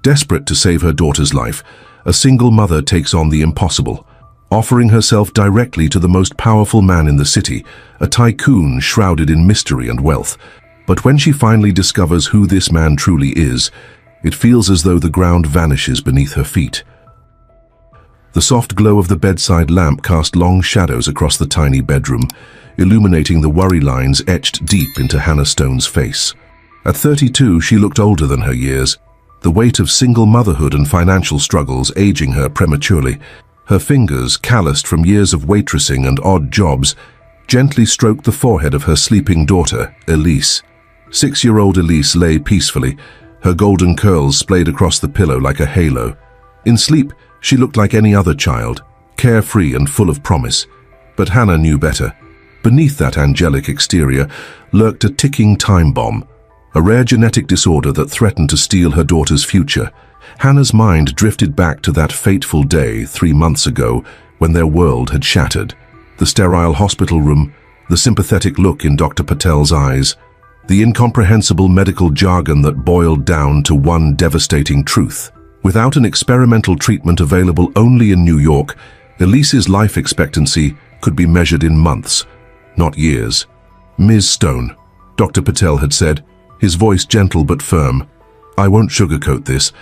Desperate to save her daughter's life, a single mother takes on the impossible, offering herself directly to the most powerful man in the city, a tycoon shrouded in mystery and wealth. But when she finally discovers who this man truly is, it feels as though the ground vanishes beneath her feet. The soft glow of the bedside lamp cast long shadows across the tiny bedroom, illuminating the worry lines etched deep into Hannah Stone's face. At 32, she looked older than her years, the weight of single motherhood and financial struggles aging her prematurely. Her fingers, calloused from years of waitressing and odd jobs, gently stroked the forehead of her sleeping daughter, Elise. 6-year-old Elise lay peacefully, her golden curls splayed across the pillow like a halo. In sleep, she looked like any other child, carefree and full of promise. But Hannah knew better. Beneath that angelic exterior lurked a ticking time bomb, a rare genetic disorder that threatened to steal her daughter's future. Hannah's mind drifted back to that fateful day 3 months ago when their world had shattered. The sterile hospital room, the sympathetic look in Dr. Patel's eyes, the incomprehensible medical jargon that boiled down to one devastating truth. Without an experimental treatment available only in New York, Elise's life expectancy could be measured in months, not years. "Ms. Stone," Dr. Patel had said, his voice gentle but firm, "I won't sugarcoat this.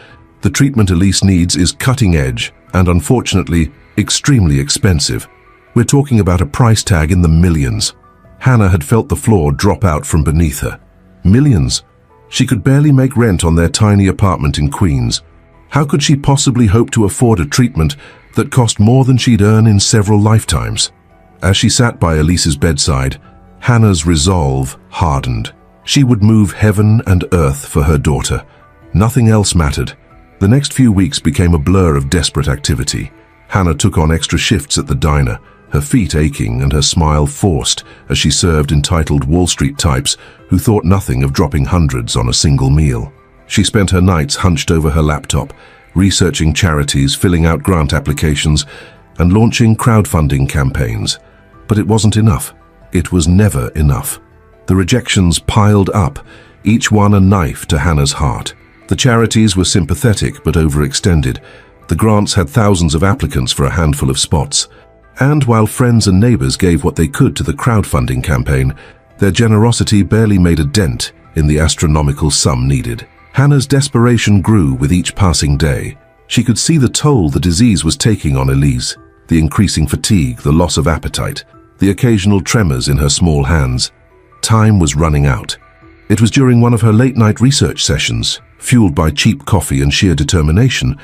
The treatment Elise needs is cutting edge and, unfortunately, extremely expensive. We're talking about a price tag in the millions." Hannah had felt the floor drop out from beneath her. Millions? She could barely make rent on their tiny apartment in Queens. How could she possibly hope to afford a treatment that cost more than she'd earn in several lifetimes? As she sat by Elise's bedside, Hannah's resolve hardened. She would move heaven and earth for her daughter. Nothing else mattered. The next few weeks became a blur of desperate activity. Hannah took on extra shifts at the diner, her feet aching and her smile forced as she served entitled Wall Street types who thought nothing of dropping hundreds on a single meal. She spent her nights hunched over her laptop, researching charities, filling out grant applications, and launching crowdfunding campaigns. But it wasn't enough. It was never enough. The rejections piled up, each one a knife to Hannah's heart. The charities were sympathetic but overextended. The grants had thousands of applicants for a handful of spots. And while friends and neighbors gave what they could to the crowdfunding campaign, their generosity barely made a dent in the astronomical sum needed. Hannah's desperation grew with each passing day. She could see the toll the disease was taking on Elise, the increasing fatigue, the loss of appetite, the occasional tremors in her small hands. Time was running out. It was during one of her late-night research sessions, fueled by cheap coffee and sheer determination,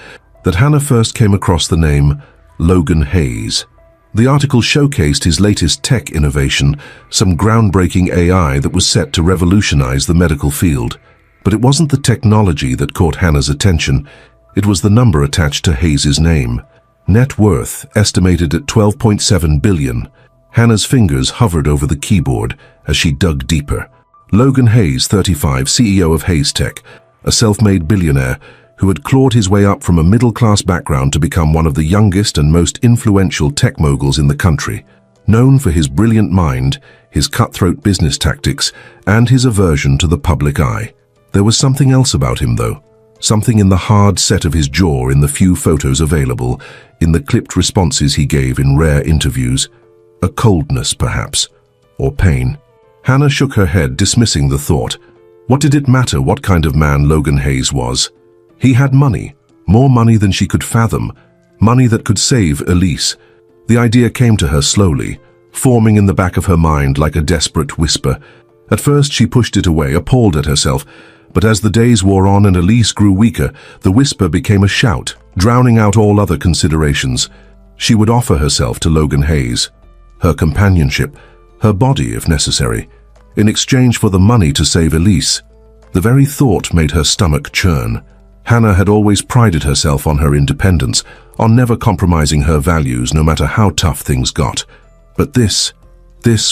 that Hannah first came across the name Logan Hayes. The article showcased his latest tech innovation, some groundbreaking AI that was set to revolutionize the medical field. But it wasn't the technology that caught Hannah's attention. It was the number attached to Hayes' name. Net worth estimated at $12.7 billion. Hannah's fingers hovered over the keyboard as she dug deeper. Logan Hayes, 35, CEO of Hayes Tech, a self-made billionaire who had clawed his way up from a middle-class background to become one of the youngest and most influential tech moguls in the country. Known for his brilliant mind, his cutthroat business tactics, and his aversion to the public eye. There was something else about him, though. Something in the hard set of his jaw, in the few photos available, in the clipped responses he gave in rare interviews. A coldness, perhaps, or pain. Hannah shook her head, dismissing the thought. What did it matter what kind of man Logan Hayes was? He had money, more money than she could fathom, money that could save Elise. The idea came to her slowly, forming in the back of her mind like a desperate whisper. At first she pushed it away, appalled at herself, but as the days wore on and Elise grew weaker, the whisper became a shout, drowning out all other considerations. She would offer herself to Logan Hayes, her companionship, her body if necessary, in exchange for the money to save Elise. The very thought made her stomach churn. Hannah had always prided herself on her independence, on never compromising her values no matter how tough things got. But this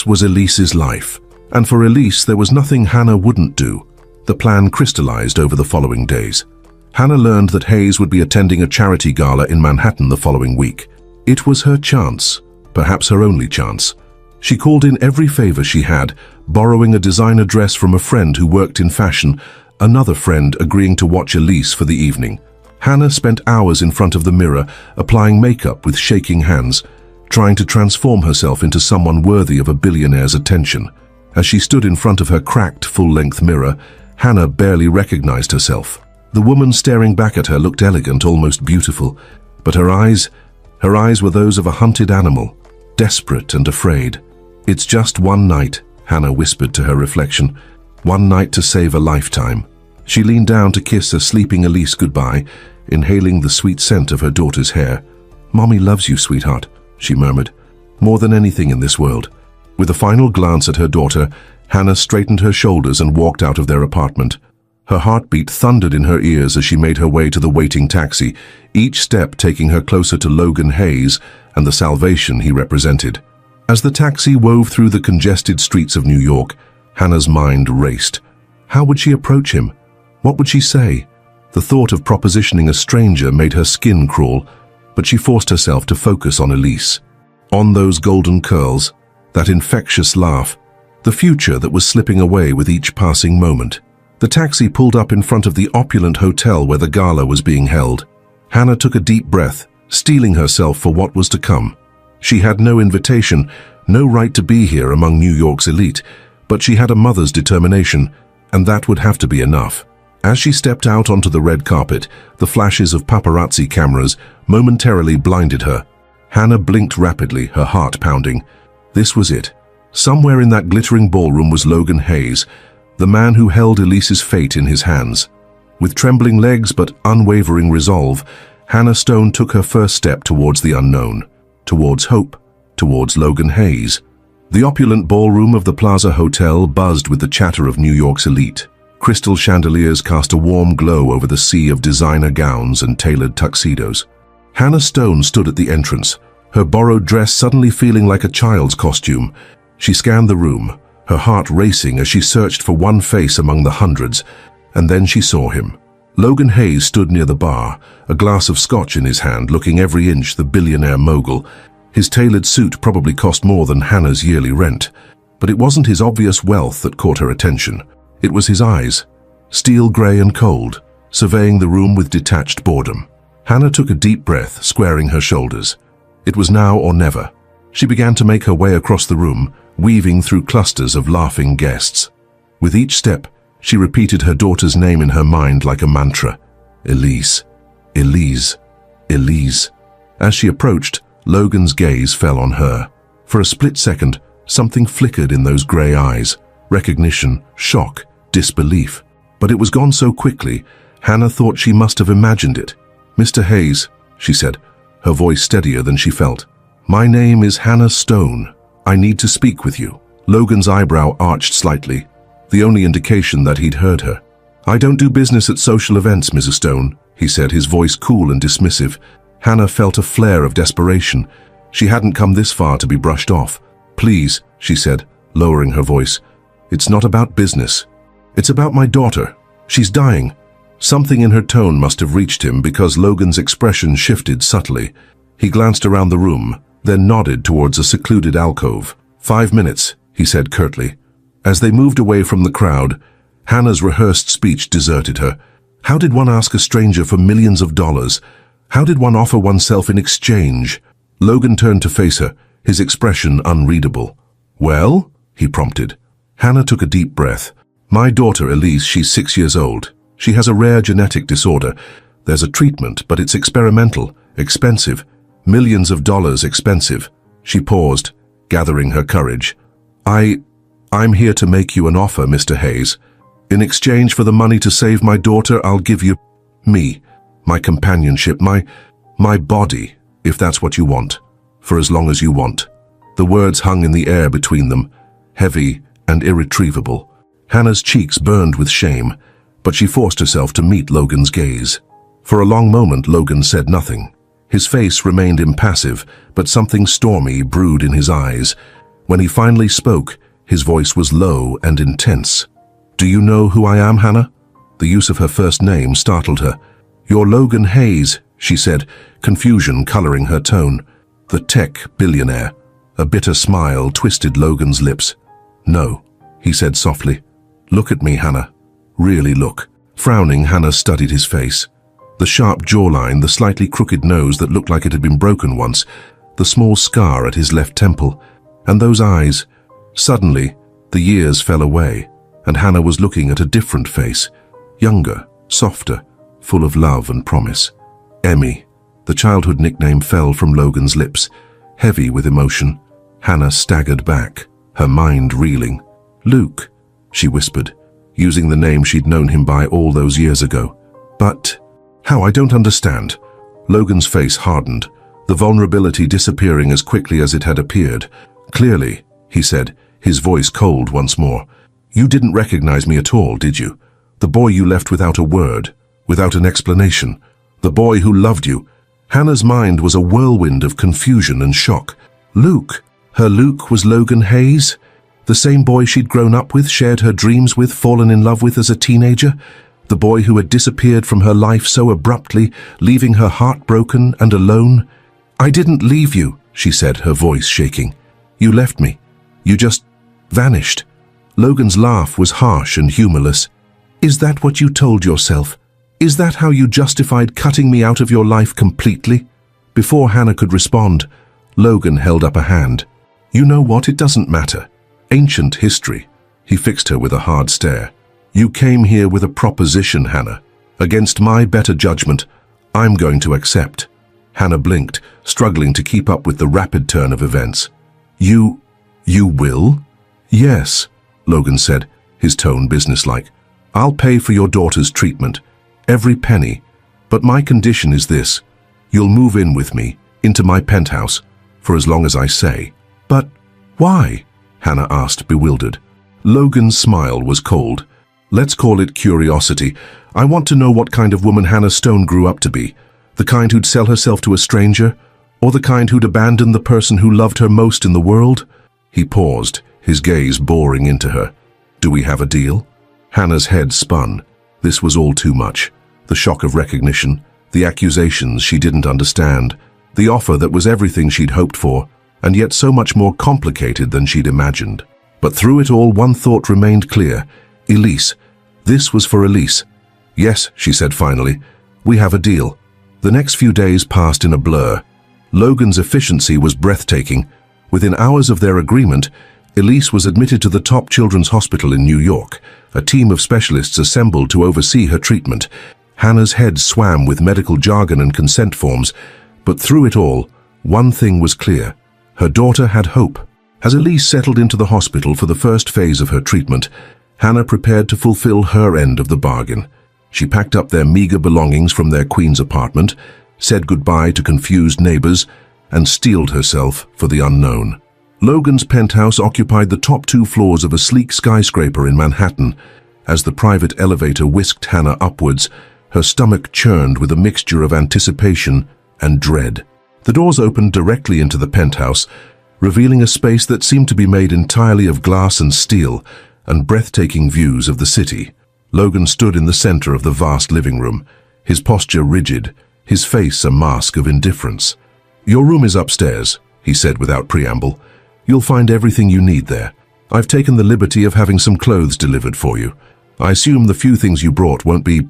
was Elise's life. And for Elise, there was nothing Hannah wouldn't do. The plan crystallized over the following days. Hannah learned that Hayes would be attending a charity gala in Manhattan the following week. It was her chance, perhaps her only chance. She called in every favor she had, borrowing a designer dress from a friend who worked in fashion, another friend agreeing to watch Elise for the evening. Hannah spent hours in front of the mirror, applying makeup with shaking hands, trying to transform herself into someone worthy of a billionaire's attention. As she stood in front of her cracked, full-length mirror, Hannah barely recognized herself. The woman staring back at her looked elegant, almost beautiful, but her eyes were those of a hunted animal, desperate and afraid. "It's just one night," Hannah whispered to her reflection. "One night to save a lifetime." She leaned down to kiss her sleeping Elise goodbye, inhaling the sweet scent of her daughter's hair. "Mommy loves you, sweetheart," she murmured, "more than anything in this world." With a final glance at her daughter, Hannah straightened her shoulders and walked out of their apartment. Her heartbeat thundered in her ears as she made her way to the waiting taxi, each step taking her closer to Logan Hayes and the salvation he represented. As the taxi wove through the congested streets of New York, Hannah's mind raced. How would she approach him? What would she say? The thought of propositioning a stranger made her skin crawl, but she forced herself to focus on Elise, on those golden curls, that infectious laugh, the future that was slipping away with each passing moment. The taxi pulled up in front of the opulent hotel where the gala was being held. Hannah took a deep breath, steeling herself for what was to come. She had no invitation, no right to be here among New York's elite, but she had a mother's determination, and that would have to be enough. As she stepped out onto the red carpet, the flashes of paparazzi cameras momentarily blinded her. Hannah blinked rapidly, her heart pounding. This was it. Somewhere in that glittering ballroom was Logan Hayes, the man who held Elise's fate in his hands. With trembling legs but unwavering resolve, Hannah Stone took her first step towards the unknown, towards hope, towards Logan Hayes. The opulent ballroom of the Plaza Hotel buzzed with the chatter of New York's elite. Crystal chandeliers cast a warm glow over the sea of designer gowns and tailored tuxedos. Hannah Stone stood at the entrance, her borrowed dress suddenly feeling like a child's costume. She scanned the room, her heart racing as she searched for one face among the hundreds, and then she saw him. Logan Hayes stood near the bar, a glass of scotch in his hand, looking every inch the billionaire mogul. His tailored suit probably cost more than Hannah's yearly rent, but it wasn't his obvious wealth that caught her attention. It was his eyes, steel gray and cold, surveying the room with detached boredom. Hannah took a deep breath, squaring her shoulders. It was now or never. She began to make her way across the room, weaving through clusters of laughing guests. With each step, she repeated her daughter's name in her mind like a mantra. Elise, Elise, Elise. As she approached, Logan's gaze fell on her. For a split second, something flickered in those gray eyes. Recognition, shock, disbelief. But it was gone so quickly, Hannah thought she must have imagined it. "Mr. Hayes," she said, her voice steadier than she felt. "My name is Hannah Stone. I need to speak with you." Logan's eyebrow arched slightly, the only indication that he'd heard her. "I don't do business at social events, Mrs. Stone," he said, his voice cool and dismissive. Hannah felt a flare of desperation. She hadn't come this far to be brushed off. "Please," she said, lowering her voice. "It's not about business. It's about my daughter. She's dying." Something in her tone must have reached him because Logan's expression shifted subtly. He glanced around the room, then nodded towards a secluded alcove. "5 minutes," he said curtly. As they moved away from the crowd, Hannah's rehearsed speech deserted her. How did one ask a stranger for millions of dollars? How did one offer oneself in exchange? Logan turned to face her, his expression unreadable. "Well?" he prompted. Hannah took a deep breath. "My daughter, Elise, she's 6 years old. She has a rare genetic disorder. There's a treatment, but it's experimental, expensive, millions of dollars expensive." She paused, gathering her courage. I'm here to make you an offer, Mr. Hayes. In exchange for the money to save my daughter, I'll give you me, my companionship, my body, if that's what you want, for as long as you want. The words hung in the air between them, heavy and irretrievable. Hannah's cheeks burned with shame, but she forced herself to meet Logan's gaze. For a long moment, Logan said nothing. His face remained impassive, but something stormy brewed in his eyes. When he finally spoke, his voice was low and intense. "Do you know who I am, Hannah?" The use of her first name startled her. "You're Logan Hayes," she said, confusion coloring her tone. "The tech billionaire." A bitter smile twisted Logan's lips. "No," he said softly. "Look at me, Hannah. Really look." Frowning, Hannah studied his face. The sharp jawline, the slightly crooked nose that looked like it had been broken once, the small scar at his left temple, and those eyes. Suddenly, the years fell away, and Hannah was looking at a different face, younger, softer, full of love and promise. Emmy, the childhood nickname, fell from Logan's lips, heavy with emotion. Hannah staggered back, her mind reeling. Luke, she whispered, using the name she'd known him by all those years ago. But how? I don't understand. Logan's face hardened, the vulnerability disappearing as quickly as it had appeared. Clearly, he said, his voice cold once more. You didn't recognize me at all, did you? The boy you left without a word, without an explanation. The boy who loved you. Hannah's mind was a whirlwind of confusion and shock. Luke. Her Luke was Logan Hayes? The same boy she'd grown up with, shared her dreams with, fallen in love with as a teenager? The boy who had disappeared from her life so abruptly, leaving her heartbroken and alone? I didn't leave you, she said, her voice shaking. You left me. You just vanished. Logan's laugh was harsh and humorless. Is that what you told yourself? Is that how you justified cutting me out of your life completely? Before Hannah could respond, Logan held up a hand. You know what? It doesn't matter. Ancient history. He fixed her with a hard stare. You came here with a proposition, Hannah. Against my better judgment, I'm going to accept. Hannah blinked, struggling to keep up with the rapid turn of events. You will? Yes, Logan said, his tone businesslike. I'll pay for your daughter's treatment. Every penny. But my condition is this. You'll move in with me, into my penthouse, for as long as I say. But why? Hannah asked, bewildered. Logan's smile was cold. Let's call it curiosity. I want to know what kind of woman Hannah Stone grew up to be. The kind who'd sell herself to a stranger? Or the kind who'd abandon the person who loved her most in the world? He paused, his gaze boring into her. Do we have a deal? Hannah's head spun. This was all too much. The shock of recognition, the accusations she didn't understand, the offer that was everything she'd hoped for, and yet so much more complicated than she'd imagined. But through it all, one thought remained clear. Elise. This was for Elise. Yes, she said finally. We have a deal. The next few days passed in a blur. Logan's efficiency was breathtaking. Within hours of their agreement, Elise was admitted to the top children's hospital in New York, a team of specialists assembled to oversee her treatment. Hannah's head swam with medical jargon and consent forms, but through it all, one thing was clear. Her daughter had hope. As Elise settled into the hospital for the first phase of her treatment, Hannah prepared to fulfill her end of the bargain. She packed up their meager belongings from their Queen's apartment, said goodbye to confused neighbors, and steeled herself for the unknown. Logan's penthouse occupied the top 2 floors of a sleek skyscraper in Manhattan. As the private elevator whisked Hannah upwards, her stomach churned with a mixture of anticipation and dread. The doors opened directly into the penthouse, revealing a space that seemed to be made entirely of glass and steel, and breathtaking views of the city. Logan stood in the center of the vast living room, his posture rigid, his face a mask of indifference. Your room is upstairs, he said without preamble. You'll find everything you need there. I've taken the liberty of having some clothes delivered for you. I assume the few things you brought won't be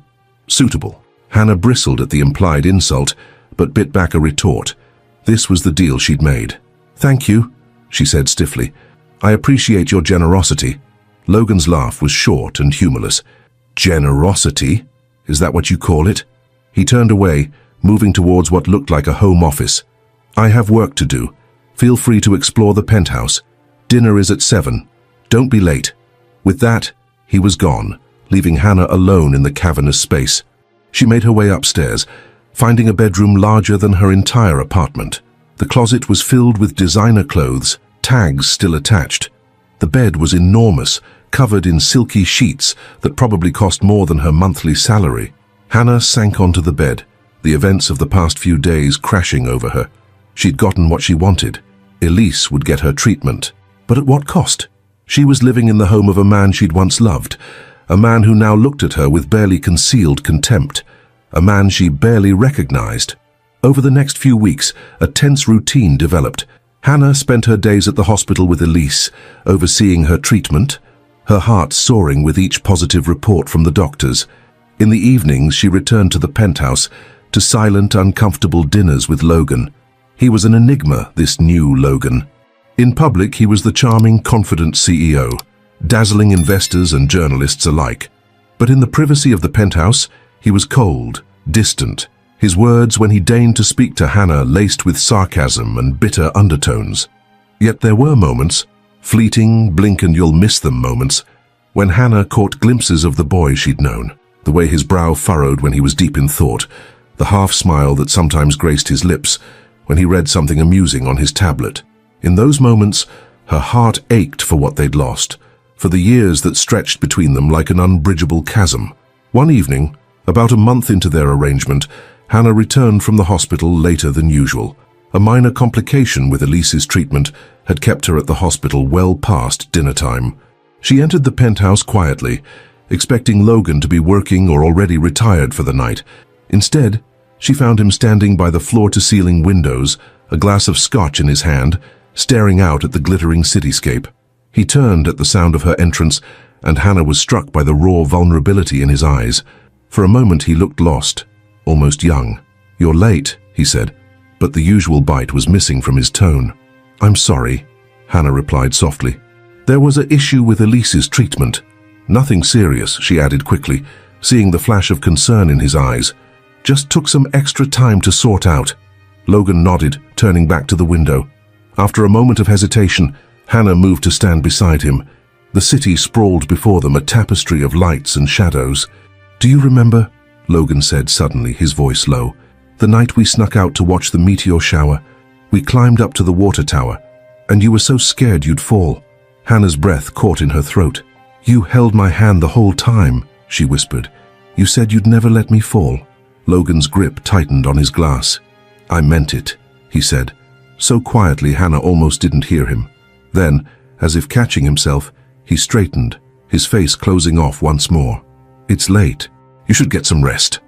suitable. Hannah bristled at the implied insult, but bit back a retort. This was the deal she'd made. Thank you, she said stiffly. I appreciate your generosity. Logan's laugh was short and humorless. Generosity? Is that what you call it? He turned away, moving towards what looked like a home office. I have work to do. Feel free to explore the penthouse. Dinner is at 7. Don't be late. With that, he was gone, leaving Hannah alone in the cavernous space. She made her way upstairs, finding a bedroom larger than her entire apartment. The closet was filled with designer clothes, tags still attached. The bed was enormous, covered in silky sheets that probably cost more than her monthly salary. Hannah sank onto the bed, the events of the past few days crashing over her. She'd gotten what she wanted. Elise would get her treatment. But at what cost? She was living in the home of a man she'd once loved, a man who now looked at her with barely concealed contempt, a man she barely recognized. Over the next few weeks, a tense routine developed. Hannah spent her days at the hospital with Elise, overseeing her treatment, her heart soaring with each positive report from the doctors. In the evenings, she returned to the penthouse, to silent, uncomfortable dinners with Logan. He was an enigma, this new Logan. In public, he was the charming, confident CEO, dazzling investors and journalists alike. But in the privacy of the penthouse, he was cold, distant. His words, when he deigned to speak to Hannah, laced with sarcasm and bitter undertones. Yet there were moments, fleeting, blink and you'll miss them moments, when Hannah caught glimpses of the boy she'd known, the way his brow furrowed when he was deep in thought, the half-smile that sometimes graced his lips when he read something amusing on his tablet. In those moments, her heart ached for what they'd lost, for the years that stretched between them like an unbridgeable chasm. One evening, about a month into their arrangement, Hannah returned from the hospital later than usual. A minor complication with Elise's treatment had kept her at the hospital well past dinner time. She entered the penthouse quietly, expecting Logan to be working or already retired for the night. Instead, she found him standing by the floor-to-ceiling windows, a glass of scotch in his hand, staring out at the glittering cityscape. He turned at the sound of her entrance, and Hannah was struck by the raw vulnerability in his eyes. For a moment he looked lost, almost young. "You're late," he said, but the usual bite was missing from his tone. "I'm sorry," Hannah replied softly. "There was an issue with Elise's treatment." "Nothing serious," she added quickly, seeing the flash of concern in his eyes. "Just took some extra time to sort out." Logan nodded, turning back to the window. After a moment of hesitation, Hannah moved to stand beside him. The city sprawled before them, a tapestry of lights and shadows. "Do you remember?" Logan said suddenly, his voice low. "The night we snuck out to watch the meteor shower. We climbed up to the water tower, and you were so scared you'd fall." Hannah's breath caught in her throat. "You held my hand the whole time," she whispered. "You said you'd never let me fall." Logan's grip tightened on his glass. "I meant it," he said, so quietly Hannah almost didn't hear him. Then, as if catching himself, he straightened, his face closing off once more. "It's late. You should get some rest."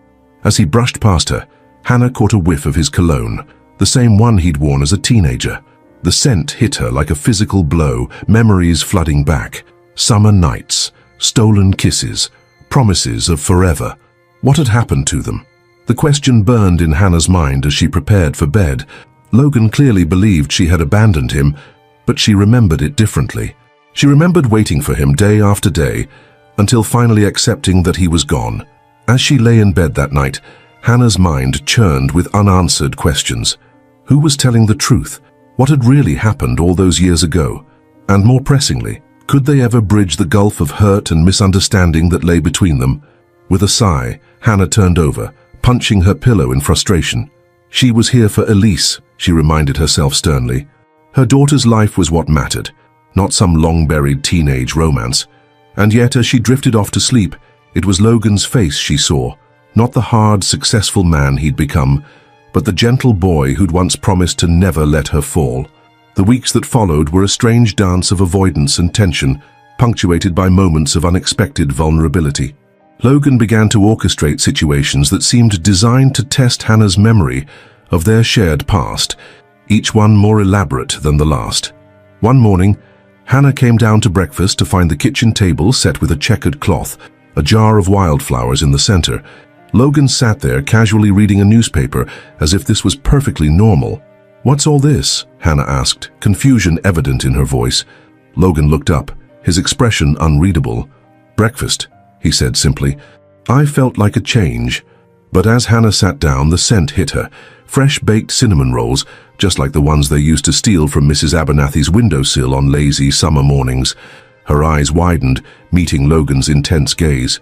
As he brushed past her, Hannah caught a whiff of his cologne, the same one he'd worn as a teenager. The scent hit her like a physical blow, memories flooding back. Summer nights, stolen kisses, promises of forever. What had happened to them? The question burned in Hannah's mind as she prepared for bed. Logan clearly believed she had abandoned him, but she remembered it differently. She remembered waiting for him day after day, until finally accepting that he was gone. As she lay in bed that night, Hannah's mind churned with unanswered questions. Who was telling the truth? What had really happened all those years ago? And more pressingly, could they ever bridge the gulf of hurt and misunderstanding that lay between them? With a sigh, Hannah turned over, punching her pillow in frustration. She was here for Elise, she reminded herself sternly. Her daughter's life was what mattered, not some long-buried teenage romance. And yet, as she drifted off to sleep, it was Logan's face she saw, not the hard, successful man he'd become, but the gentle boy who'd once promised to never let her fall. The weeks that followed were a strange dance of avoidance and tension, punctuated by moments of unexpected vulnerability. Logan began to orchestrate situations that seemed designed to test Hannah's memory of their shared past, each one more elaborate than the last. One morning, Hannah came down to breakfast to find the kitchen table set with a checkered cloth, a jar of wildflowers in the center. Logan sat there casually reading a newspaper as if this was perfectly normal. "What's all this?" Hannah asked, confusion evident in her voice. Logan looked up, his expression unreadable. "Breakfast," he said simply. "I felt like a change." But as Hannah sat down, the scent hit her. Fresh baked cinnamon rolls, just like the ones they used to steal from Mrs. Abernathy's windowsill on lazy summer mornings. Her eyes widened, meeting Logan's intense gaze.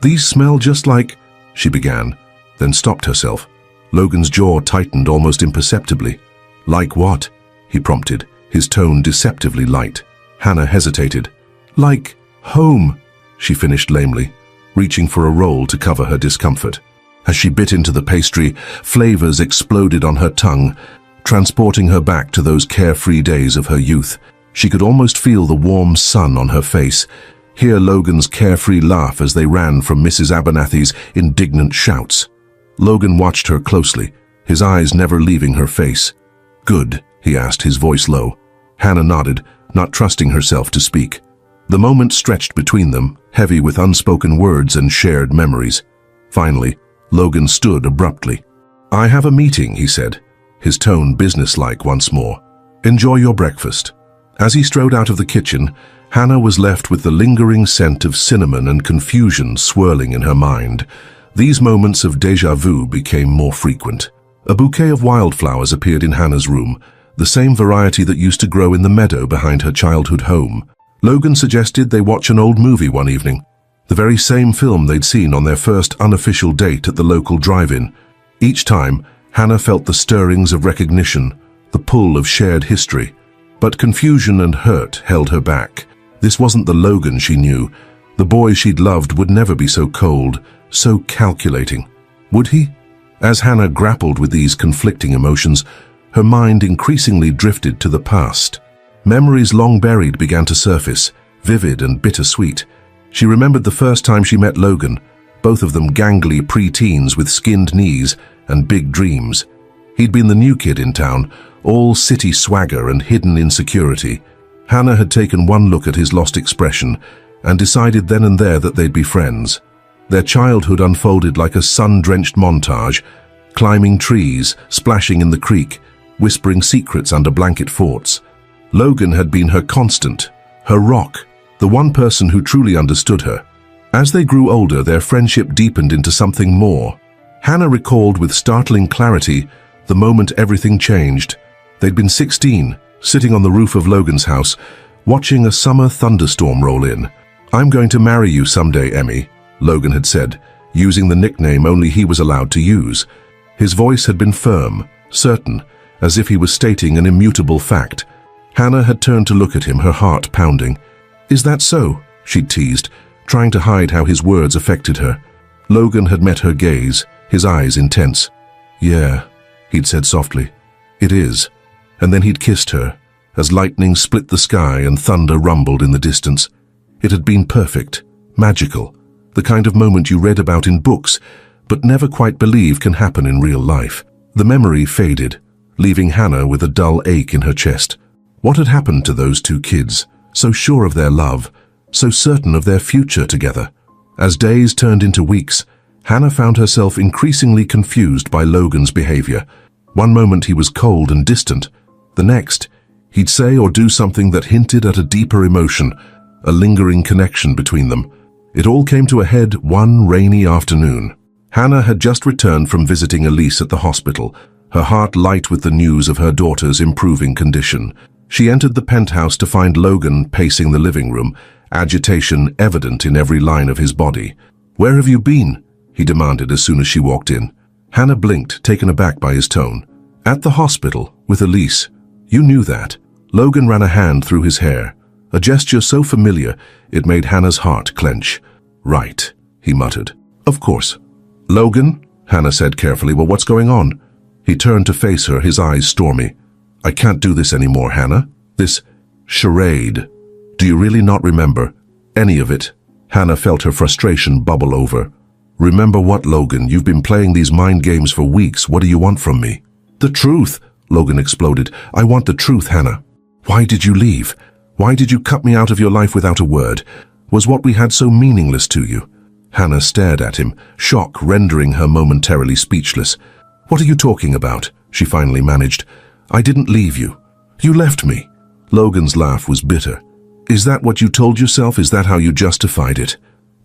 "These smell just like—" she began, then stopped herself. Logan's jaw tightened almost imperceptibly. "Like what?" he prompted, his tone deceptively light. Hannah hesitated. "Like home," she finished lamely, reaching for a roll to cover her discomfort. As she bit into the pastry, flavors exploded on her tongue, transporting her back to those carefree days of her youth. She could almost feel the warm sun on her face, hear Logan's carefree laugh as they ran from Mrs. Abernathy's indignant shouts. Logan watched her closely, his eyes never leaving her face. "Good," he asked, his voice low. Hannah nodded, not trusting herself to speak. The moment stretched between them, heavy with unspoken words and shared memories. Finally, Logan stood abruptly. "I have a meeting," he said, his tone businesslike once more. "Enjoy your breakfast." As he strode out of the kitchen, Hannah was left with the lingering scent of cinnamon and confusion swirling in her mind. These moments of déjà vu became more frequent. A bouquet of wildflowers appeared in Hannah's room, the same variety that used to grow in the meadow behind her childhood home. Logan suggested they watch an old movie one evening, the very same film they'd seen on their first unofficial date at the local drive-in. Each time, Hannah felt the stirrings of recognition, the pull of shared history. But confusion and hurt held her back. This wasn't the Logan she knew. The boy she'd loved would never be so cold, so calculating. Would he? As Hannah grappled with these conflicting emotions, her mind increasingly drifted to the past. Memories long buried began to surface, vivid and bittersweet. She remembered the first time she met Logan, both of them gangly pre-teens with skinned knees and big dreams. He'd been the new kid in town, all city swagger and hidden insecurity. Hannah had taken one look at his lost expression and decided then and there that they'd be friends. Their childhood unfolded like a sun-drenched montage, climbing trees, splashing in the creek, whispering secrets under blanket forts. Logan had been her constant, her rock, the one person who truly understood her. As they grew older, their friendship deepened into something more. Hannah recalled with startling clarity the moment everything changed. They'd been 16, sitting on the roof of Logan's house, watching a summer thunderstorm roll in. "I'm going to marry you someday, Emmy," Logan had said, using the nickname only he was allowed to use. His voice had been firm, certain, as if he was stating an immutable fact. Hannah had turned to look at him, her heart pounding. "Is that so?" she'd teased, trying to hide how his words affected her. Logan had met her gaze, his eyes intense. "Yeah," he'd said softly. "It is." And then he'd kissed her, as lightning split the sky and thunder rumbled in the distance. It had been perfect, magical, the kind of moment you read about in books, but never quite believe can happen in real life. The memory faded, leaving Hannah with a dull ache in her chest. What had happened to those two kids, so sure of their love, so certain of their future together? As days turned into weeks, Hannah found herself increasingly confused by Logan's behavior. One moment he was cold and distant. The next, he'd say or do something that hinted at a deeper emotion, a lingering connection between them. It all came to a head one rainy afternoon. Hannah had just returned from visiting Elise at the hospital, her heart light with the news of her daughter's improving condition. She entered the penthouse to find Logan pacing the living room, agitation evident in every line of his body. "Where have you been?" he demanded as soon as she walked in. Hannah blinked, taken aback by his tone. "At the hospital, with Elise." "You knew that." Logan ran a hand through his hair, a gesture so familiar it made Hannah's heart clench. "Right," he muttered. "Of course." "Logan?" Hannah said carefully. "Well, what's going on?" He turned to face her, his eyes stormy. "I can't do this anymore, Hannah. This charade. Do you really not remember any of it?" Hannah felt her frustration bubble over. "Remember what, Logan? You've been playing these mind games for weeks. What do you want from me?" "The truth," Logan exploded. "I want the truth, Hannah. Why did you leave? Why did you cut me out of your life without a word? Was what we had so meaningless to you?" Hannah stared at him, shock rendering her momentarily speechless. "What are you talking about?" she finally managed. "I didn't leave you. You left me." Logan's laugh was bitter. "Is that what you told yourself? Is that how you justified it?"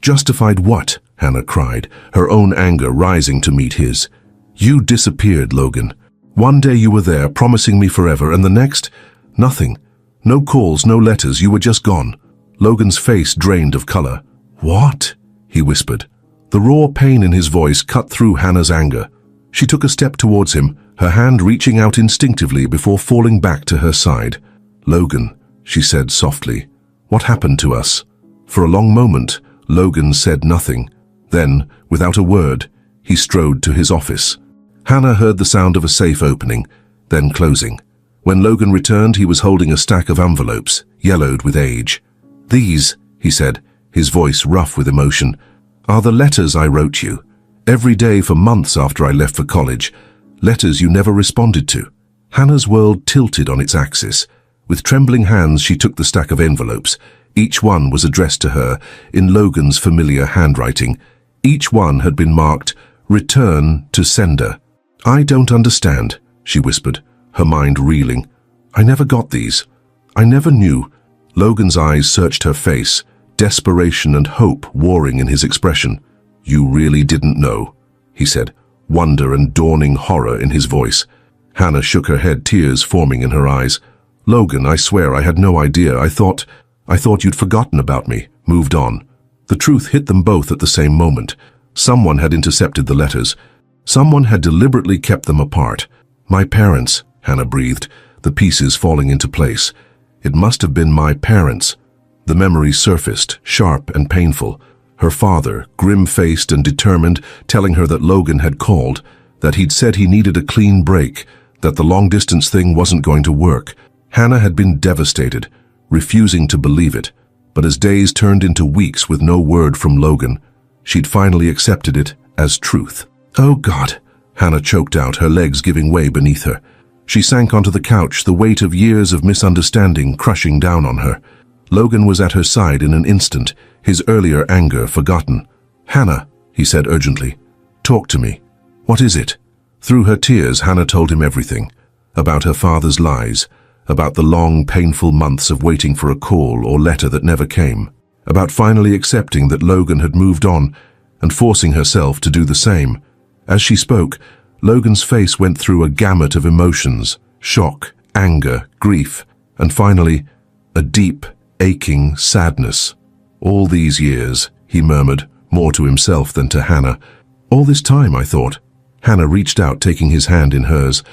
"Justified what?" Hannah cried, her own anger rising to meet his. "You disappeared, Logan. One day you were there, promising me forever, and the next, nothing. No calls, no letters, you were just gone." Logan's face drained of color. "What?" he whispered. The raw pain in his voice cut through Hannah's anger. She took a step towards him, her hand reaching out instinctively before falling back to her side. "Logan," she said softly, "what happened to us?" For a long moment, Logan said nothing. Then, without a word, he strode to his office. Hannah heard the sound of a safe opening, then closing. When Logan returned, he was holding a stack of envelopes, yellowed with age. "These," he said, his voice rough with emotion, "are the letters I wrote you. Every day for months after I left for college. Letters you never responded to." Hannah's world tilted on its axis. With trembling hands, she took the stack of envelopes. Each one was addressed to her, in Logan's familiar handwriting. Each one had been marked, "Return to sender." "I don't understand," she whispered, her mind reeling. "I never got these. I never knew." Logan's eyes searched her face, desperation and hope warring in his expression. "You really didn't know," he said, wonder and dawning horror in his voice. Hannah shook her head, tears forming in her eyes. "Logan, I swear I had no idea. I thought you'd forgotten about me, moved on." The truth hit them both at the same moment. Someone had intercepted the letters. Someone had deliberately kept them apart. "My parents," Hannah breathed, the pieces falling into place. "It must have been my parents." The memory surfaced, sharp and painful. Her father, grim-faced and determined, telling her that Logan had called, that he'd said he needed a clean break, that the long-distance thing wasn't going to work. Hannah had been devastated, refusing to believe it. But as days turned into weeks with no word from Logan, she'd finally accepted it as truth. "Oh God," Hannah choked out, her legs giving way beneath her. She sank onto the couch, the weight of years of misunderstanding crushing down on her. Logan was at her side in an instant, his earlier anger forgotten. "Hannah," he said urgently, "talk to me. What is it?" Through her tears, Hannah told him everything. About her father's lies, about the long, painful months of waiting for a call or letter that never came, about finally accepting that Logan had moved on and forcing herself to do the same. As she spoke, Logan's face went through a gamut of emotions: shock, anger, grief, and finally, a deep, aching sadness. "All these years," he murmured, more to himself than to Hannah. "All this time, I thought." Hannah reached out, taking his hand in hers.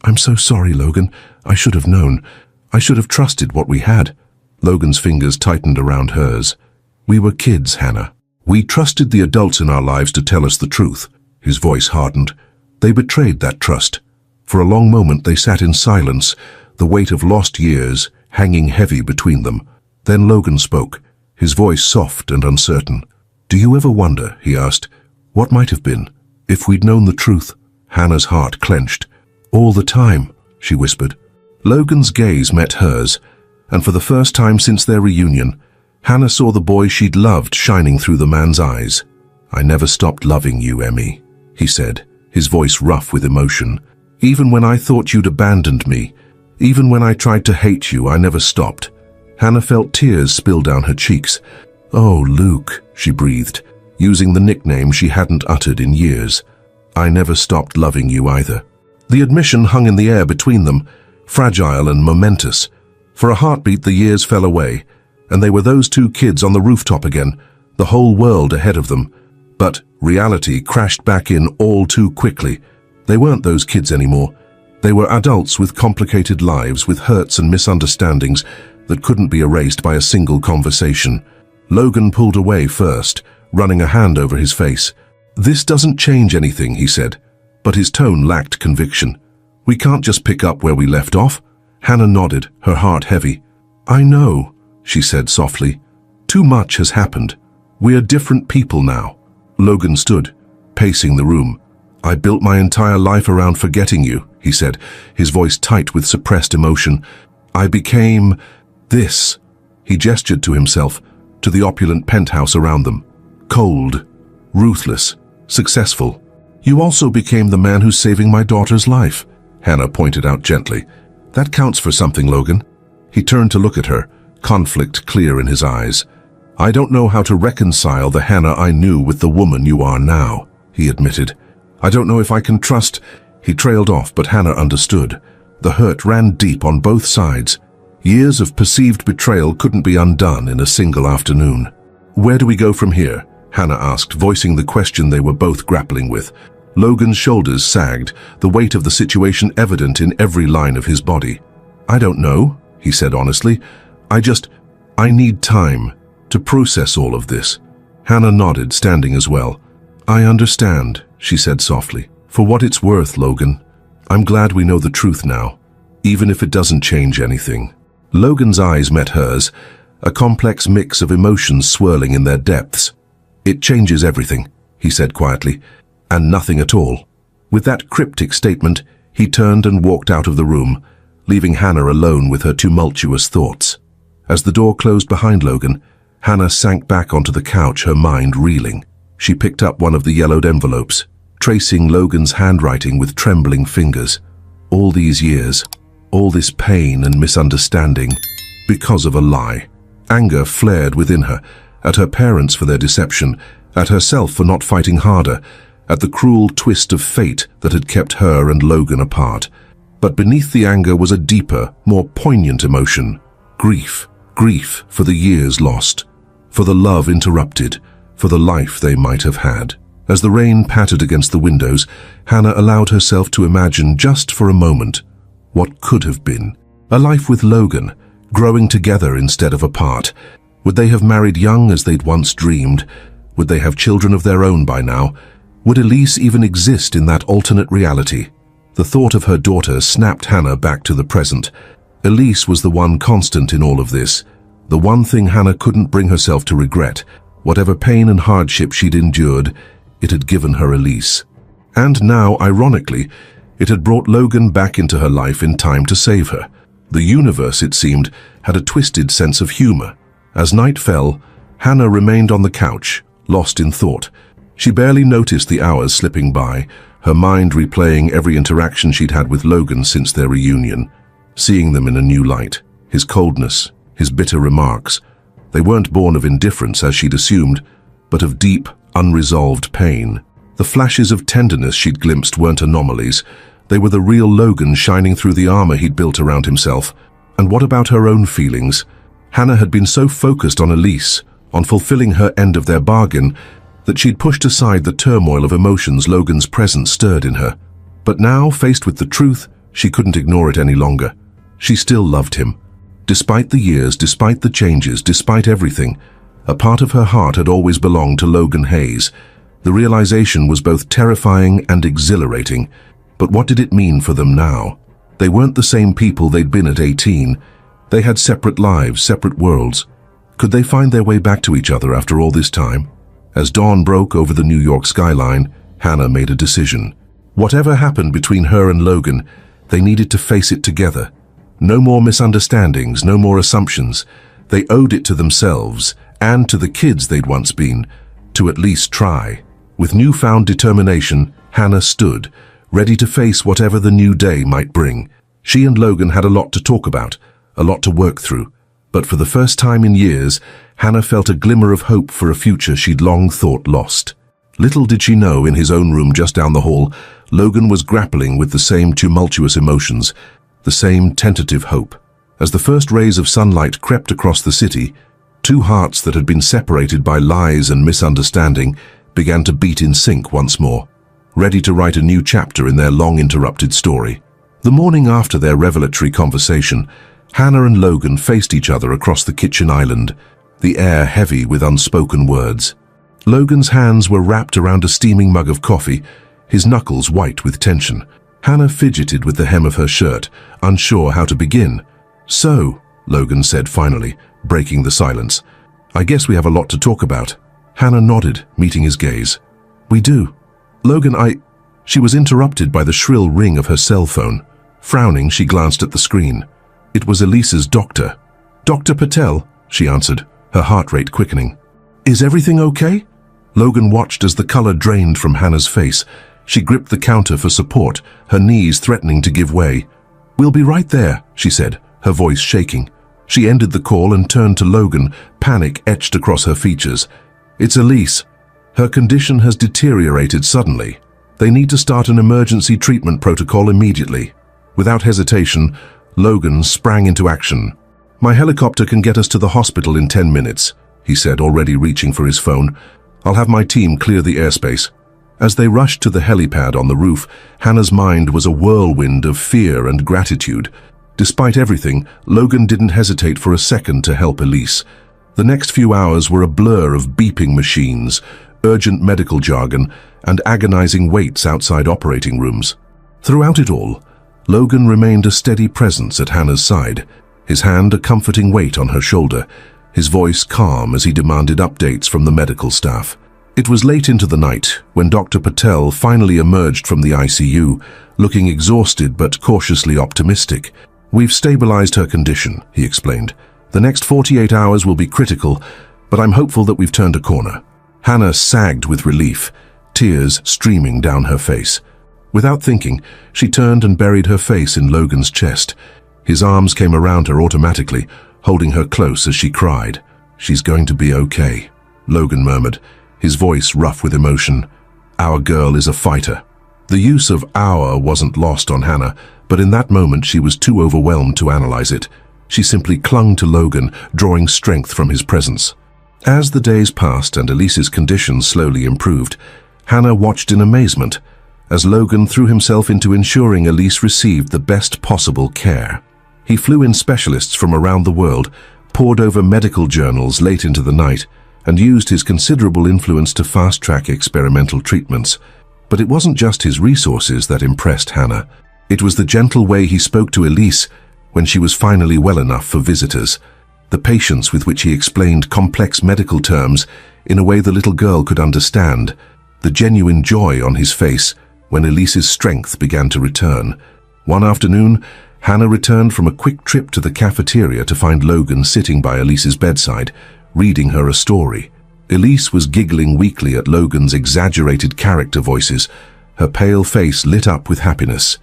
"I'm so sorry, Logan. I should have known. I should have trusted what we had." Logan's fingers tightened around hers. "We were kids, Hannah. We trusted the adults in our lives to tell us the truth." His voice hardened. They betrayed that trust. For a long moment they sat in silence, the weight of lost years hanging heavy between them. Then Logan spoke, his voice soft and uncertain. "Do you ever wonder," he asked, "what might have been, if we'd known the truth?" Hannah's heart clenched. "All the time," she whispered. Logan's gaze met hers, and for the first time since their reunion, Hannah saw the boy she'd loved shining through the man's eyes. "I never stopped loving you, Emmy," he said, his voice rough with emotion. "Even when I thought you'd abandoned me, even when I tried to hate you, I never stopped." Hannah felt tears spill down her cheeks. "Oh, Luke," she breathed, using the nickname she hadn't uttered in years. "I never stopped loving you either." The admission hung in the air between them, fragile and momentous. For a heartbeat, the years fell away, and they were those two kids on the rooftop again, the whole world ahead of them. But reality crashed back in all too quickly. They weren't those kids anymore. They were adults with complicated lives, with hurts and misunderstandings that couldn't be erased by a single conversation. Logan pulled away first, running a hand over his face. "This doesn't change anything," he said, but his tone lacked conviction. "We can't just pick up where we left off." Hannah nodded, her heart heavy. "I know," she said softly. "Too much has happened. We are different people now." Logan stood, pacing the room. "I built my entire life around forgetting you," he said, his voice tight with suppressed emotion. "I became this." He gestured to himself, to the opulent penthouse around them. "Cold, ruthless, successful. You also became the man who's saving my daughter's life," Hannah pointed out gently. "That counts for something, Logan." He turned to look at her, conflict clear in his eyes. "I don't know how to reconcile the Hannah I knew with the woman you are now," he admitted. "I don't know if I can trust—" He trailed off, but Hannah understood. The hurt ran deep on both sides. Years of perceived betrayal couldn't be undone in a single afternoon. "Where do we go from here?" Hannah asked, voicing the question they were both grappling with. Logan's shoulders sagged, the weight of the situation evident in every line of his body. "I don't know," he said honestly. I need time to process all of this." Hannah nodded, standing as well. "I understand," she said softly. "For what it's worth, Logan, I'm glad we know the truth now, even if it doesn't change anything." Logan's eyes met hers, a complex mix of emotions swirling in their depths. "It changes everything," he said quietly, "and nothing at all." With that cryptic statement, he turned and walked out of the room, leaving Hannah alone with her tumultuous thoughts. As the door closed behind Logan, Hannah sank back onto the couch, her mind reeling. She picked up one of the yellowed envelopes, tracing Logan's handwriting with trembling fingers. All these years, all this pain and misunderstanding, because of a lie. Anger flared within her, at her parents for their deception, at herself for not fighting harder, at the cruel twist of fate that had kept her and Logan apart. But beneath the anger was a deeper, more poignant emotion. Grief. Grief for the years lost, for the love interrupted, for the life they might have had. As the rain pattered against the windows, Hannah allowed herself to imagine just for a moment what could have been. A life with Logan, growing together instead of apart. Would they have married young as they'd once dreamed? Would they have children of their own by now? Would Elise even exist in that alternate reality? The thought of her daughter snapped Hannah back to the present. Elise was the one constant in all of this, the one thing Hannah couldn't bring herself to regret. Whatever pain and hardship she'd endured, it had given her Elise. And now, ironically, it had brought Logan back into her life in time to save her. The universe, it seemed, had a twisted sense of humor. As night fell, Hannah remained on the couch, lost in thought. She barely noticed the hours slipping by, her mind replaying every interaction she'd had with Logan since their reunion, seeing them in a new light. His coldness, his bitter remarks. They weren't born of indifference, as she'd assumed, but of deep, unresolved pain. The flashes of tenderness she'd glimpsed weren't anomalies. They were the real Logan shining through the armor he'd built around himself. And what about her own feelings? Hannah had been so focused on Elise, on fulfilling her end of their bargain, that she'd pushed aside the turmoil of emotions Logan's presence stirred in her. But now, faced with the truth, she couldn't ignore it any longer. She still loved him. Despite the years, despite the changes, despite everything, a part of her heart had always belonged to Logan Hayes. The realization was both terrifying and exhilarating. But what did it mean for them now? They weren't the same people they'd been at 18. They had separate lives, separate worlds. Could they find their way back to each other after all this time? As dawn broke over the New York skyline, Hannah made a decision. Whatever happened between her and Logan, they needed to face it together. No more misunderstandings, no more assumptions. They owed it to themselves, and to the kids they'd once been, to at least try. With newfound determination, Hannah stood, ready to face whatever the new day might bring. She and Logan had a lot to talk about, a lot to work through. But for the first time in years, Hannah felt a glimmer of hope for a future she'd long thought lost. Little did she know, in his own room just down the hall, Logan was grappling with the same tumultuous emotions, the same tentative hope. As the first rays of sunlight crept across the city, two hearts that had been separated by lies and misunderstanding began to beat in sync once more, ready to write a new chapter in their long-interrupted story. The morning after their revelatory conversation, Hannah and Logan faced each other across the kitchen island, the air heavy with unspoken words. Logan's hands were wrapped around a steaming mug of coffee, his knuckles white with tension. Hannah fidgeted with the hem of her shirt, unsure how to begin. "So," Logan said finally, breaking the silence, "I guess we have a lot to talk about." Hannah nodded, meeting his gaze. "We do." "Logan, She was interrupted by the shrill ring of her cell phone. Frowning, she glanced at the screen. It was Elise's doctor. "Dr. Patel," she answered, her heart rate quickening. "Is everything okay?" Logan watched as the color drained from Hannah's face. She gripped the counter for support, her knees threatening to give way. "We'll be right there," she said, her voice shaking. She ended the call and turned to Logan, panic etched across her features. "It's Elise. Her condition has deteriorated suddenly. They need to start an emergency treatment protocol immediately." Without hesitation, Logan sprang into action. "My helicopter can get us to the hospital in 10 minutes, he said, already reaching for his phone. "I'll have my team clear the airspace." As they rushed to the helipad on the roof, Hannah's mind was a whirlwind of fear and gratitude. Despite everything, Logan didn't hesitate for a second to help Elise. The next few hours were a blur of beeping machines, urgent medical jargon, and agonizing waits outside operating rooms. Throughout it all, Logan remained a steady presence at Hannah's side, his hand a comforting weight on her shoulder, his voice calm as he demanded updates from the medical staff. It was late into the night when Dr. Patel finally emerged from the ICU, looking exhausted but cautiously optimistic. "We've stabilized her condition," he explained. "The next 48 hours will be critical, but I'm hopeful that we've turned a corner." Hannah sagged with relief, tears streaming down her face. Without thinking, she turned and buried her face in Logan's chest. His arms came around her automatically, holding her close as she cried. "She's going to be okay," Logan murmured, his voice rough with emotion. "Our girl is a fighter." The use of "our" wasn't lost on Hannah, but in that moment she was too overwhelmed to analyze it. She simply clung to Logan, drawing strength from his presence. As the days passed and Elise's condition slowly improved, Hannah watched in amazement as Logan threw himself into ensuring Elise received the best possible care. He flew in specialists from around the world, pored over medical journals late into the night, and used his considerable influence to fast-track experimental treatments. But it wasn't just his resources that impressed Hannah. It was the gentle way he spoke to Elise when she was finally well enough for visitors. The patience with which he explained complex medical terms in a way the little girl could understand. The genuine joy on his face when Elise's strength began to return. One afternoon, Hannah returned from a quick trip to the cafeteria to find Logan sitting by Elise's bedside, reading her a story. Elise was giggling weakly at Logan's exaggerated character voices, her pale face lit up with happiness.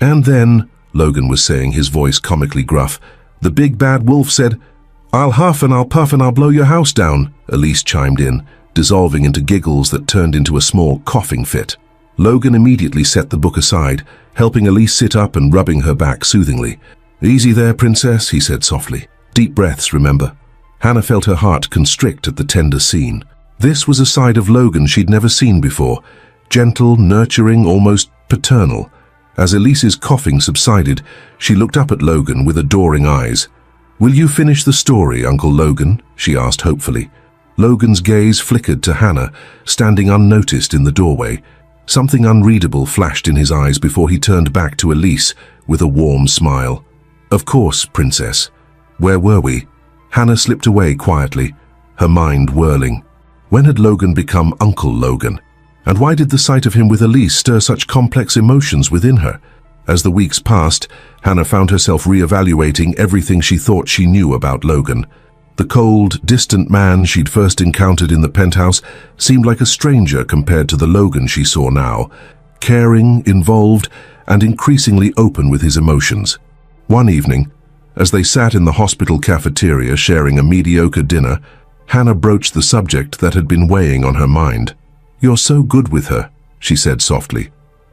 "And then," Logan was saying, his voice comically gruff, "the big bad wolf said, 'I'll huff and I'll puff and I'll blow your house down,'" Elise chimed in, dissolving into giggles that turned into a small coughing fit. Logan immediately set the book aside, helping Elise sit up and rubbing her back soothingly. "Easy there, princess," he said softly. "Deep breaths, remember." Hannah felt her heart constrict at the tender scene. This was a side of Logan she'd never seen before, gentle, nurturing, almost paternal. As Elise's coughing subsided, she looked up at Logan with adoring eyes. "Will you finish the story, Uncle Logan?" she asked hopefully. Logan's gaze flickered to Hannah, standing unnoticed in the doorway. Something unreadable flashed in his eyes before he turned back to Elise with a warm smile. "Of course, princess. Where were we?" Hannah slipped away quietly, her mind whirling. When had Logan become Uncle Logan? And why did the sight of him with Elise stir such complex emotions within her? As the weeks passed, Hannah found herself reevaluating everything she thought she knew about Logan. The cold, distant man she'd first encountered in the penthouse seemed like a stranger compared to the Logan she saw now, caring, involved, and increasingly open with his emotions. One evening, as they sat in the hospital cafeteria sharing a mediocre dinner, Hannah broached the subject that had been weighing on her mind. "You're so good with her," she said softly.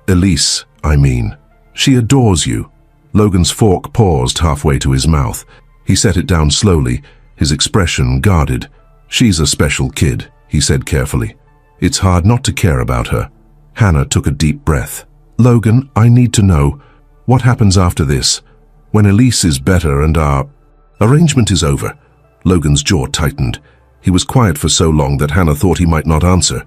"Elise, I mean. She adores you." Logan's fork paused halfway to his mouth. He set it down slowly, his expression guarded. "She's a special kid," he said carefully. "It's hard not to care about her." Hannah took a deep breath. "Logan, I need to know, what happens after this? When Elise is better and our arrangement is over?" Logan's jaw tightened. He was quiet for so long that Hannah thought he might not answer.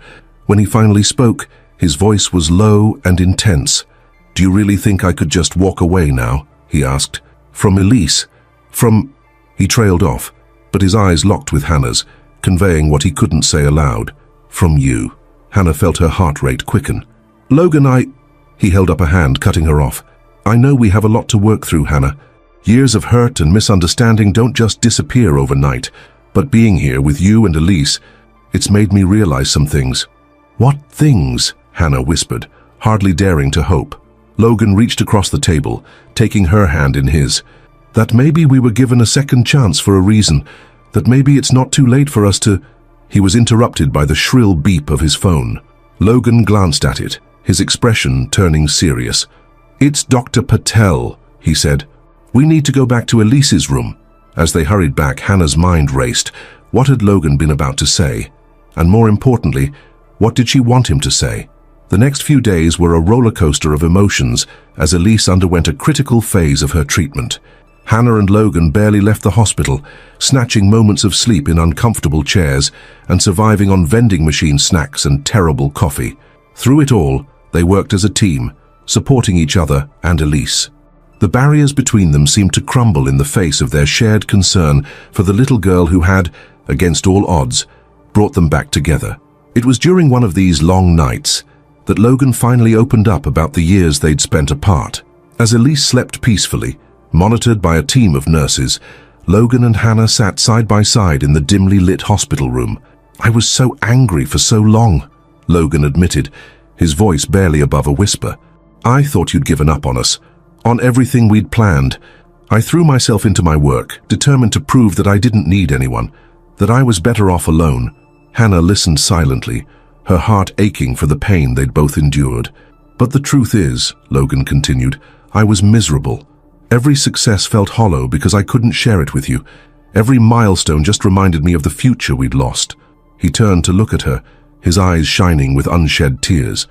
When he finally spoke, his voice was low and intense. "Do you really think I could just walk away now?" he asked. "From Elise? From—" He trailed off, but his eyes locked with Hannah's, conveying what he couldn't say aloud. "From you." Hannah felt her heart rate quicken. "Logan, He held up a hand, cutting her off. "I know we have a lot to work through, Hannah. Years of hurt and misunderstanding don't just disappear overnight, but being here with you and Elise, it's made me realize some things." "What things?" Hannah whispered, hardly daring to hope. Logan reached across the table, taking her hand in his. "That maybe we were given a second chance for a reason, that maybe it's not too late for us to—" He was interrupted by the shrill beep of his phone. Logan glanced at it, his expression turning serious. "It's Dr. Patel," he said. "We need to go back to Elise's room." As they hurried back, Hannah's mind raced. What had Logan been about to say? And more importantly, what did she want him to say? The next few days were a roller coaster of emotions as Elise underwent a critical phase of her treatment. Hannah and Logan barely left the hospital, snatching moments of sleep in uncomfortable chairs and surviving on vending machine snacks and terrible coffee. Through it all, they worked as a team, supporting each other and Elise. The barriers between them seemed to crumble in the face of their shared concern for the little girl who had, against all odds, brought them back together. It was during one of these long nights that Logan finally opened up about the years they'd spent apart. As Elise slept peacefully, monitored by a team of nurses, Logan and Hannah sat side by side in the dimly lit hospital room. I was so angry for so long, Logan admitted, his voice barely above a whisper. I thought you'd given up on us, on everything we'd planned. I threw myself into my work, determined to prove that I didn't need anyone, that I was better off alone. Hannah listened silently, her heart aching for the pain they'd both endured. But the truth is, Logan continued, I was miserable. Every success felt hollow because I couldn't share it with you. Every milestone just reminded me of the future we'd lost. He turned to look at her, his eyes shining with unshed tears.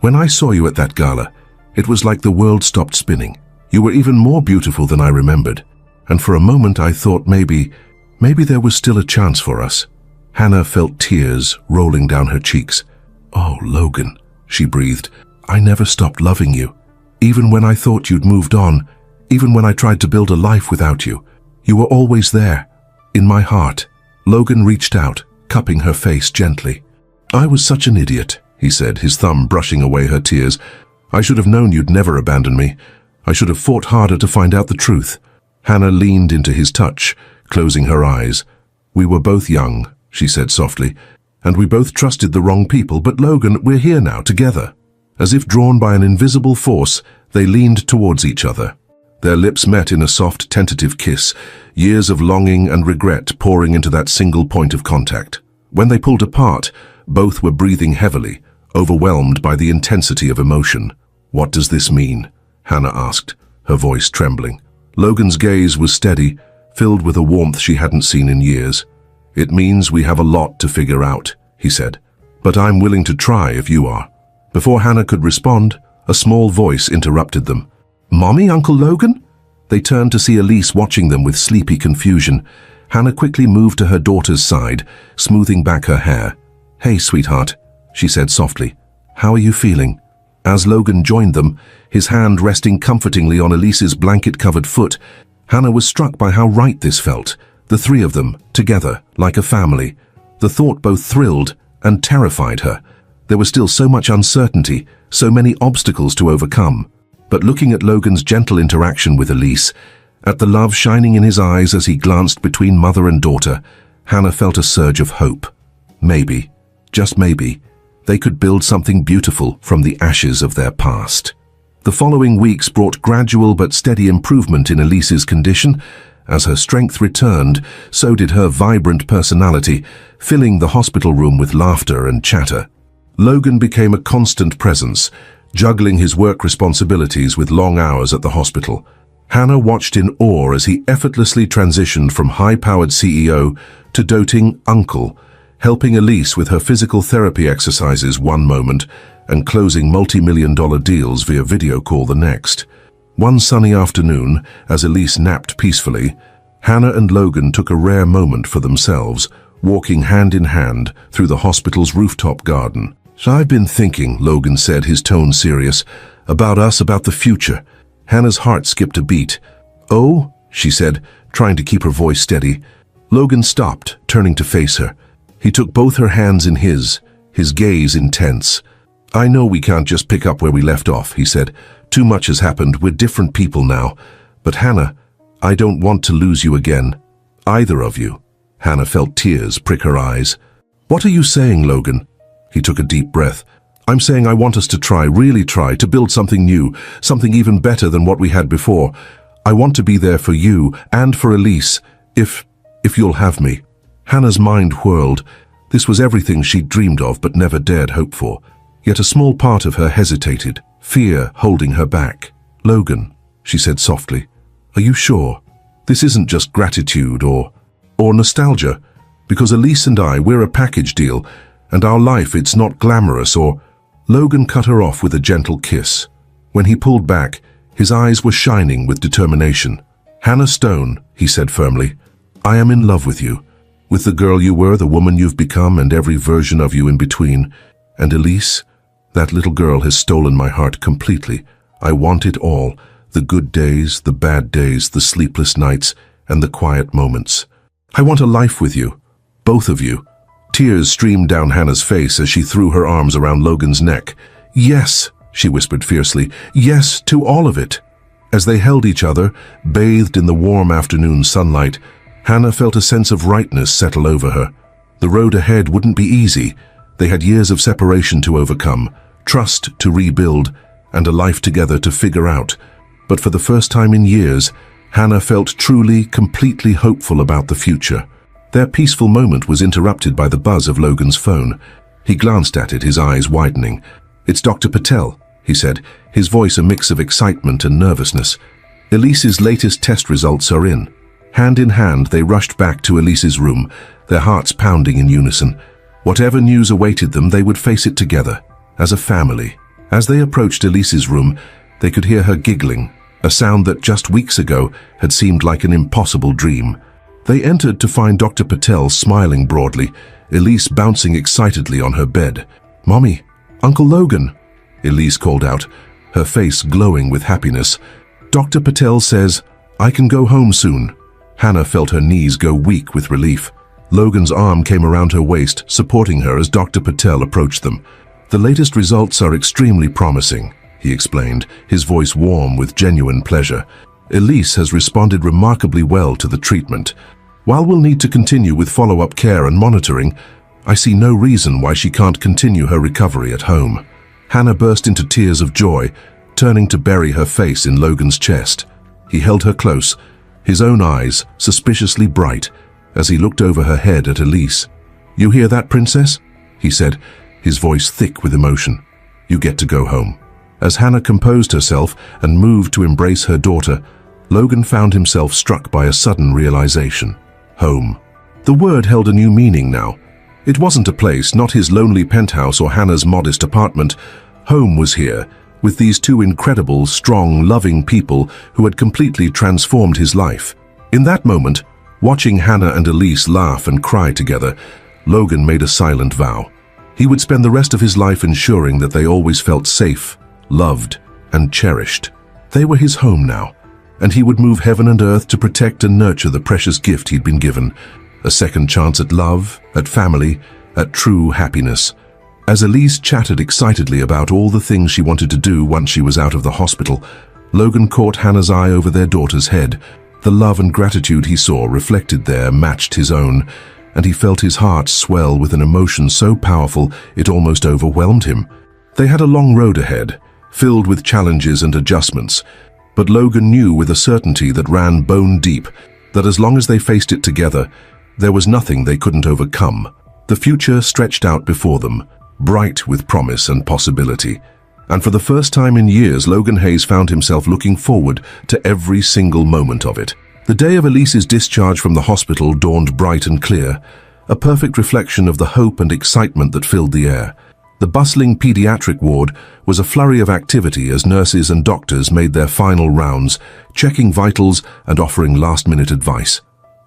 When I saw you at that gala, it was like the world stopped spinning. You were even more beautiful than I remembered. And for a moment I thought maybe there was still a chance for us. Hannah felt tears rolling down her cheeks. Oh, Logan, she breathed, I never stopped loving you. Even when I thought you'd moved on, even when I tried to build a life without you, you were always there, in my heart. Logan reached out, cupping her face gently. I was such an idiot, he said, his thumb brushing away her tears. I should have known you'd never abandon me. I should have fought harder to find out the truth. Hannah leaned into his touch, closing her eyes. We were both young, she said softly, and we both trusted the wrong people, but Logan, we're here now, together. As if drawn by an invisible force, they leaned towards each other. Their lips met in a soft, tentative kiss, years of longing and regret pouring into that single point of contact. When they pulled apart, both were breathing heavily, overwhelmed by the intensity of emotion. What does this mean? Hannah asked, her voice trembling. Logan's gaze was steady, filled with a warmth she hadn't seen in years. It means we have a lot to figure out, he said. But I'm willing to try if you are. Before Hannah could respond, a small voice interrupted them. Mommy, Uncle Logan? They turned to see Elise watching them with sleepy confusion. Hannah quickly moved to her daughter's side, smoothing back her hair. Hey, sweetheart, she said softly. How are you feeling? As Logan joined them, his hand resting comfortingly on Elise's blanket-covered foot, Hannah was struck by how right this felt. The three of them, together, like a family. The thought both thrilled and terrified her. There was still so much uncertainty, so many obstacles to overcome. But looking at Logan's gentle interaction with Elise, at the love shining in his eyes as he glanced between mother and daughter, Hannah felt a surge of hope. Maybe, just maybe, they could build something beautiful from the ashes of their past. The following weeks brought gradual but steady improvement in Elise's condition. As her strength returned, so did her vibrant personality, filling the hospital room with laughter and chatter. Logan became a constant presence, juggling his work responsibilities with long hours at the hospital. Hannah watched in awe as he effortlessly transitioned from high-powered CEO to doting uncle, helping Elise with her physical therapy exercises one moment and closing multi-million-dollar deals via video call the next. One sunny afternoon, as Elise napped peacefully, Hannah and Logan took a rare moment for themselves, walking hand in hand through the hospital's rooftop garden. So I've been thinking, Logan said, his tone serious, about us, about the future. Hannah's heart skipped a beat. Oh, she said, trying to keep her voice steady. Logan stopped, turning to face her. He took both her hands in his gaze intense. I know we can't just pick up where we left off, he said. Too much has happened, we're different people now. But Hannah, I don't want to lose you again. Either of you. Hannah felt tears prick her eyes. What are you saying, Logan? He took a deep breath. I'm saying I want us to try, really try, to build something new, something even better than what we had before. I want to be there for you and for Elise, if you'll have me. Hannah's mind whirled. This was everything she'd dreamed of but never dared hope for. Yet a small part of her hesitated, fear holding her back. Logan, she said softly, are you sure? This isn't just gratitude or nostalgia, because Elise and we're a package deal, and our life, it's not glamorous or... Logan cut her off with a gentle kiss. When he pulled back, his eyes were shining with determination. Hannah Stone, he said firmly, I am in love with you. With the girl you were, the woman you've become, and every version of you in between. And Elise, that little girl has stolen my heart completely. I want it all. The good days, the bad days, the sleepless nights, and the quiet moments. I want a life with you. Both of you. Tears streamed down Hannah's face as she threw her arms around Logan's neck. Yes, she whispered fiercely. Yes, to all of it. As they held each other, bathed in the warm afternoon sunlight, Hannah felt a sense of rightness settle over her. The road ahead wouldn't be easy. They had years of separation to overcome, trust to rebuild, and a life together to figure out. But for the first time in years, Hannah felt truly, completely hopeful about the future. Their peaceful moment was interrupted by the buzz of Logan's phone. He glanced at it, his eyes widening. "It's Dr. Patel," he said, his voice a mix of excitement and nervousness. "Elise's latest test results are in." Hand in hand, they rushed back to Elise's room, their hearts pounding in unison. Whatever news awaited them, they would face it together, as a family. As they approached Elise's room, they could hear her giggling, a sound that just weeks ago had seemed like an impossible dream. They entered to find Dr. Patel smiling broadly, Elise bouncing excitedly on her bed. "Mommy, Uncle Logan," Elise called out, her face glowing with happiness. "Dr. Patel says, I can go home soon." Hannah felt her knees go weak with relief. Logan's arm came around her waist, supporting her as Dr. Patel approached them. "The latest results are extremely promising," he explained, his voice warm with genuine pleasure. "Elise has responded remarkably well to the treatment. While we'll need to continue with follow-up care and monitoring, I see no reason why she can't continue her recovery at home." Hannah burst into tears of joy, turning to bury her face in Logan's chest. He held her close, his own eyes suspiciously bright, as he looked over her head at Elise. "You hear that, Princess?" he said, his voice thick with emotion. "You get to go home." As Hannah composed herself and moved to embrace her daughter, Logan found himself struck by a sudden realization. Home. The word held a new meaning now. It wasn't a place, not his lonely penthouse or Hannah's modest apartment. Home was here, with these two incredible, strong, loving people who had completely transformed his life. In that moment, watching Hannah and Elise laugh and cry together, Logan made a silent vow. He would spend the rest of his life ensuring that they always felt safe, loved, and cherished. They were his home now, and he would move heaven and earth to protect and nurture the precious gift he'd been given. A second chance at love, at family, at true happiness. As Elise chatted excitedly about all the things she wanted to do once she was out of the hospital, Logan caught Hannah's eye over their daughter's head. The love and gratitude he saw reflected there matched his own, and he felt his heart swell with an emotion so powerful it almost overwhelmed him. They had a long road ahead, filled with challenges and adjustments, but Logan knew with a certainty that ran bone deep that as long as they faced it together, there was nothing they couldn't overcome. The future stretched out before them, bright with promise and possibility. And for the first time in years, Logan Hayes found himself looking forward to every single moment of it. The day of Elise's discharge from the hospital dawned bright and clear, a perfect reflection of the hope and excitement that filled the air. The bustling pediatric ward was a flurry of activity as nurses and doctors made their final rounds, checking vitals and offering last-minute advice.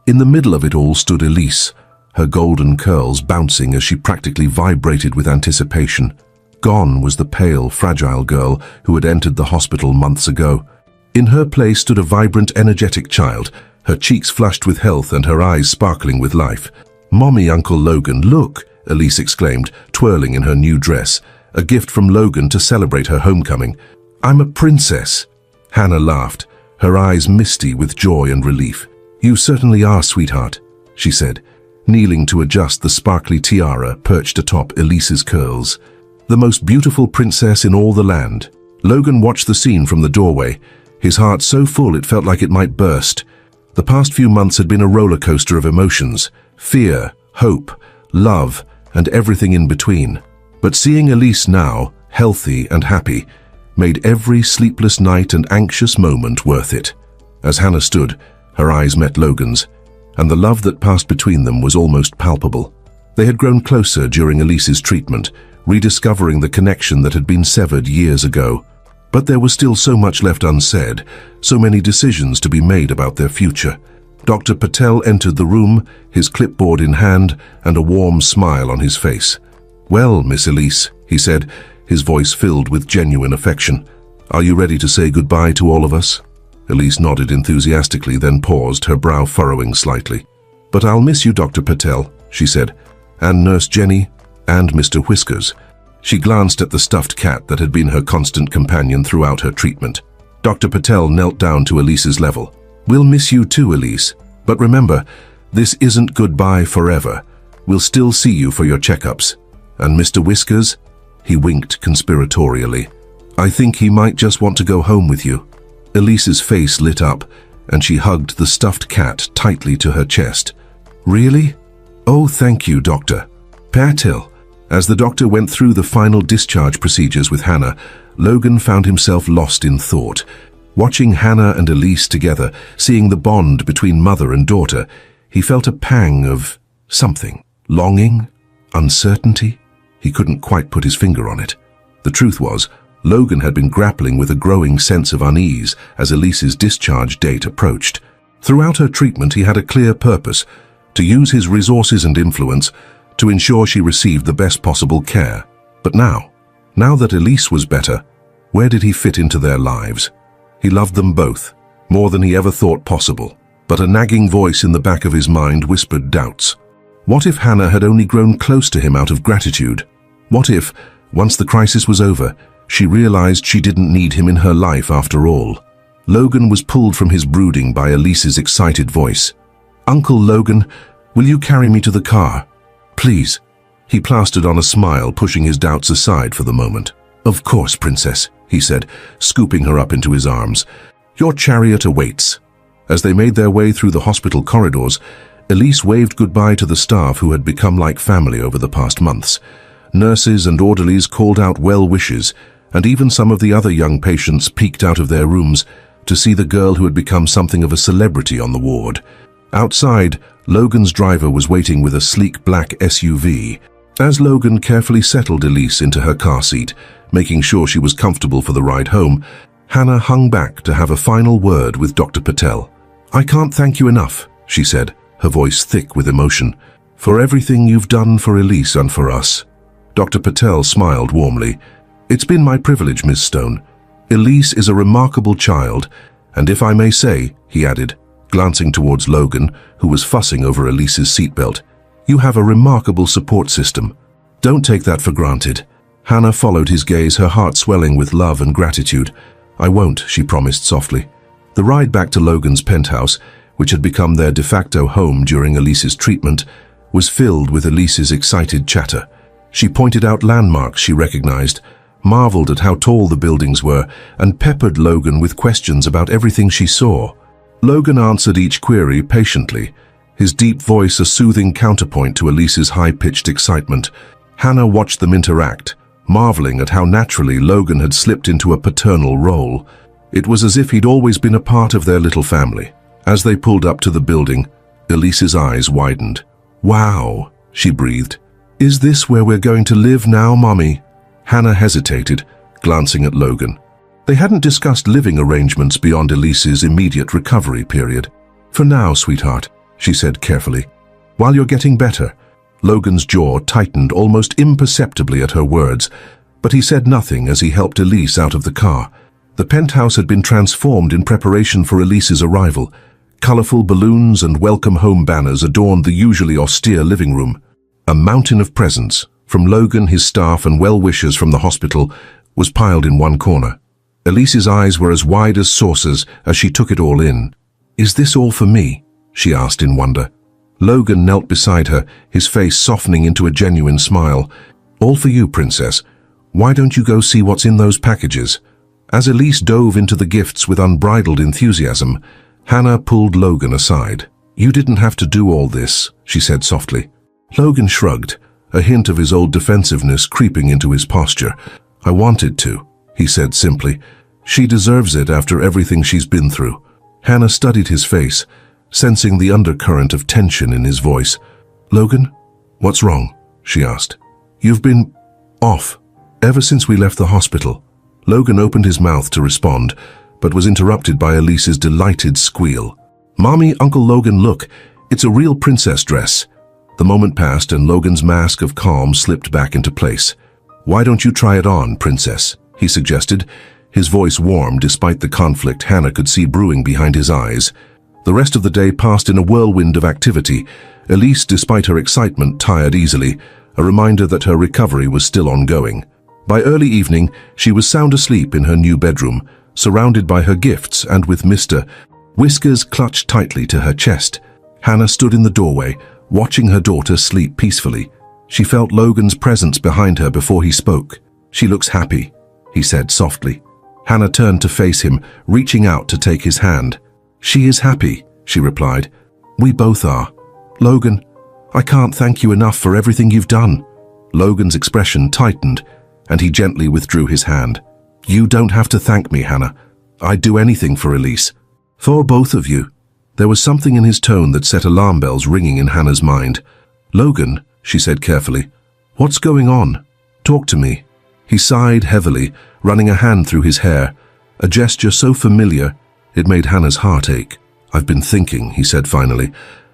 In the middle of it all stood Elise, her golden curls bouncing as she practically vibrated with anticipation. Gone was the pale, fragile girl who had entered the hospital months ago. In her place stood a vibrant, energetic child, her cheeks flushed with health and her eyes sparkling with life. "Mommy, Uncle Logan, look!" Elise exclaimed, twirling in her new dress, a gift from Logan to celebrate her homecoming. "I'm a princess." Hannah laughed, her eyes misty with joy and relief. "You certainly are, sweetheart," she said, kneeling to adjust the sparkly tiara perched atop Elise's curls. "The most beautiful princess in all the land." Logan watched the scene from the doorway, his heart so full it felt like it might burst. The past few months had been a roller coaster of emotions, fear, hope, love, and everything in between. But seeing Elise now, healthy and happy, made every sleepless night and anxious moment worth it. As Hannah stood, her eyes met Logan's, and the love that passed between them was almost palpable. They had grown closer during Elise's treatment, rediscovering the connection that had been severed years ago. But there was still so much left unsaid, so many decisions to be made about their future. Dr. Patel entered the room, his clipboard in hand and a warm smile on his face. "Well, Miss Elise," he said, his voice filled with genuine affection. "Are you ready to say goodbye to all of us?" Elise nodded enthusiastically, then paused, her brow furrowing slightly. "But I'll miss you, Dr. Patel," she said, "and Nurse Jenny, and Mr. Whiskers." She glanced at the stuffed cat that had been her constant companion throughout her treatment. Dr. Patel knelt down to Elise's level. "We'll miss you too, Elise. But remember, this isn't goodbye forever. We'll still see you for your checkups. And Mr. Whiskers?" He winked conspiratorially. "I think he might just want to go home with you." Elise's face lit up, and she hugged the stuffed cat tightly to her chest. "Really? Oh, thank you, Doctor." Patil. As the doctor went through the final discharge procedures with Hannah, Logan found himself lost in thought. Watching Hannah and Elise together, seeing the bond between mother and daughter, he felt a pang of something. Longing? Uncertainty? He couldn't quite put his finger on it. The truth was, Logan had been grappling with a growing sense of unease as Elise's discharge date approached. Throughout her treatment, he had a clear purpose: to use his resources and influence to ensure she received the best possible care. But now that Elise was better, where did he fit into their lives? He loved them both, more than he ever thought possible. But a nagging voice in the back of his mind whispered doubts. What if Hannah had only grown close to him out of gratitude? What if, once the crisis was over, she realized she didn't need him in her life after all? Logan was pulled from his brooding by Elise's excited voice. "Uncle Logan, will you carry me to the car? Please." He plastered on a smile, pushing his doubts aside for the moment. "Of course, Princess," he said, scooping her up into his arms. "Your chariot awaits." As they made their way through the hospital corridors, Elise waved goodbye to the staff who had become like family over the past months. Nurses and orderlies called out well wishes, and even some of the other young patients peeked out of their rooms to see the girl who had become something of a celebrity on the ward. Outside, Logan's driver was waiting with a sleek black SUV. As Logan carefully settled Elise into her car seat, making sure she was comfortable for the ride home, Hannah hung back to have a final word with Dr. Patel. "I can't thank you enough," she said, her voice thick with emotion, "for everything you've done for Elise and for us." Dr. Patel smiled warmly. "It's been my privilege, Miss Stone. Elise is a remarkable child, and if I may say," he added, glancing towards Logan, who was fussing over Elise's seatbelt, "you have a remarkable support system. Don't take that for granted." Hannah followed his gaze, her heart swelling with love and gratitude. "I won't," she promised softly. The ride back to Logan's penthouse, which had become their de facto home during Elise's treatment, was filled with Elise's excited chatter. She pointed out landmarks she recognized, marveled at how tall the buildings were, and peppered Logan with questions about everything she saw. Logan answered each query patiently, his deep voice a soothing counterpoint to Elise's high-pitched excitement. Hannah watched them interact, marveling at how naturally Logan had slipped into a paternal role. It was as if he'd always been a part of their little family. As they pulled up to the building, Elise's eyes widened. "Wow," she breathed. "Is this where we're going to live now, Mommy?" Hannah hesitated, glancing at Logan. They hadn't discussed living arrangements beyond Elise's immediate recovery period. "For now, sweetheart," she said carefully. "While you're getting better." Logan's jaw tightened almost imperceptibly at her words, but he said nothing as he helped Elise out of the car. The penthouse had been transformed in preparation for Elise's arrival. Colorful balloons and welcome home banners adorned the usually austere living room. A mountain of presents, from Logan, his staff, and well-wishers from the hospital, was piled in one corner. Elise's eyes were as wide as saucers as she took it all in. "Is this all for me?" she asked in wonder. Logan knelt beside her, his face softening into a genuine smile. "All for you, Princess. Why don't you go see what's in those packages?" As Elise dove into the gifts with unbridled enthusiasm, Hannah pulled Logan aside. "You didn't have to do all this," she said softly. Logan shrugged, a hint of his old defensiveness creeping into his posture. "I wanted to," he said simply. "She deserves it after everything she's been through." Hannah studied his face, sensing the undercurrent of tension in his voice. "Logan, what's wrong?" she asked. "You've been off ever since we left the hospital." Logan opened his mouth to respond, but was interrupted by Elise's delighted squeal. "Mommy, Uncle Logan, look, it's a real princess dress." The moment passed and Logan's mask of calm slipped back into place. "Why don't you try it on, Princess?" he suggested, his voice warm despite the conflict Hannah could see brewing behind his eyes. The rest of the day passed in a whirlwind of activity. Elise, despite her excitement, tired easily, a reminder that her recovery was still ongoing. By early evening, she was sound asleep in her new bedroom, surrounded by her gifts and with Mr. Whiskers clutched tightly to her chest. Hannah stood in the doorway, watching her daughter sleep peacefully. She felt Logan's presence behind her before he spoke. "She looks happy," he said softly. Hannah turned to face him, reaching out to take his hand. "She is happy," she replied. "We both are. Logan, I can't thank you enough for everything you've done." Logan's expression tightened, and he gently withdrew his hand. "You don't have to thank me, Hannah. I'd do anything for Elise. For both of you." There was something in his tone that set alarm bells ringing in Hannah's mind. "Logan," she said carefully, "what's going on? Talk to me." He sighed heavily, running a hand through his hair, a gesture so familiar it made Hannah's heart ache. "I've been thinking," he said finally,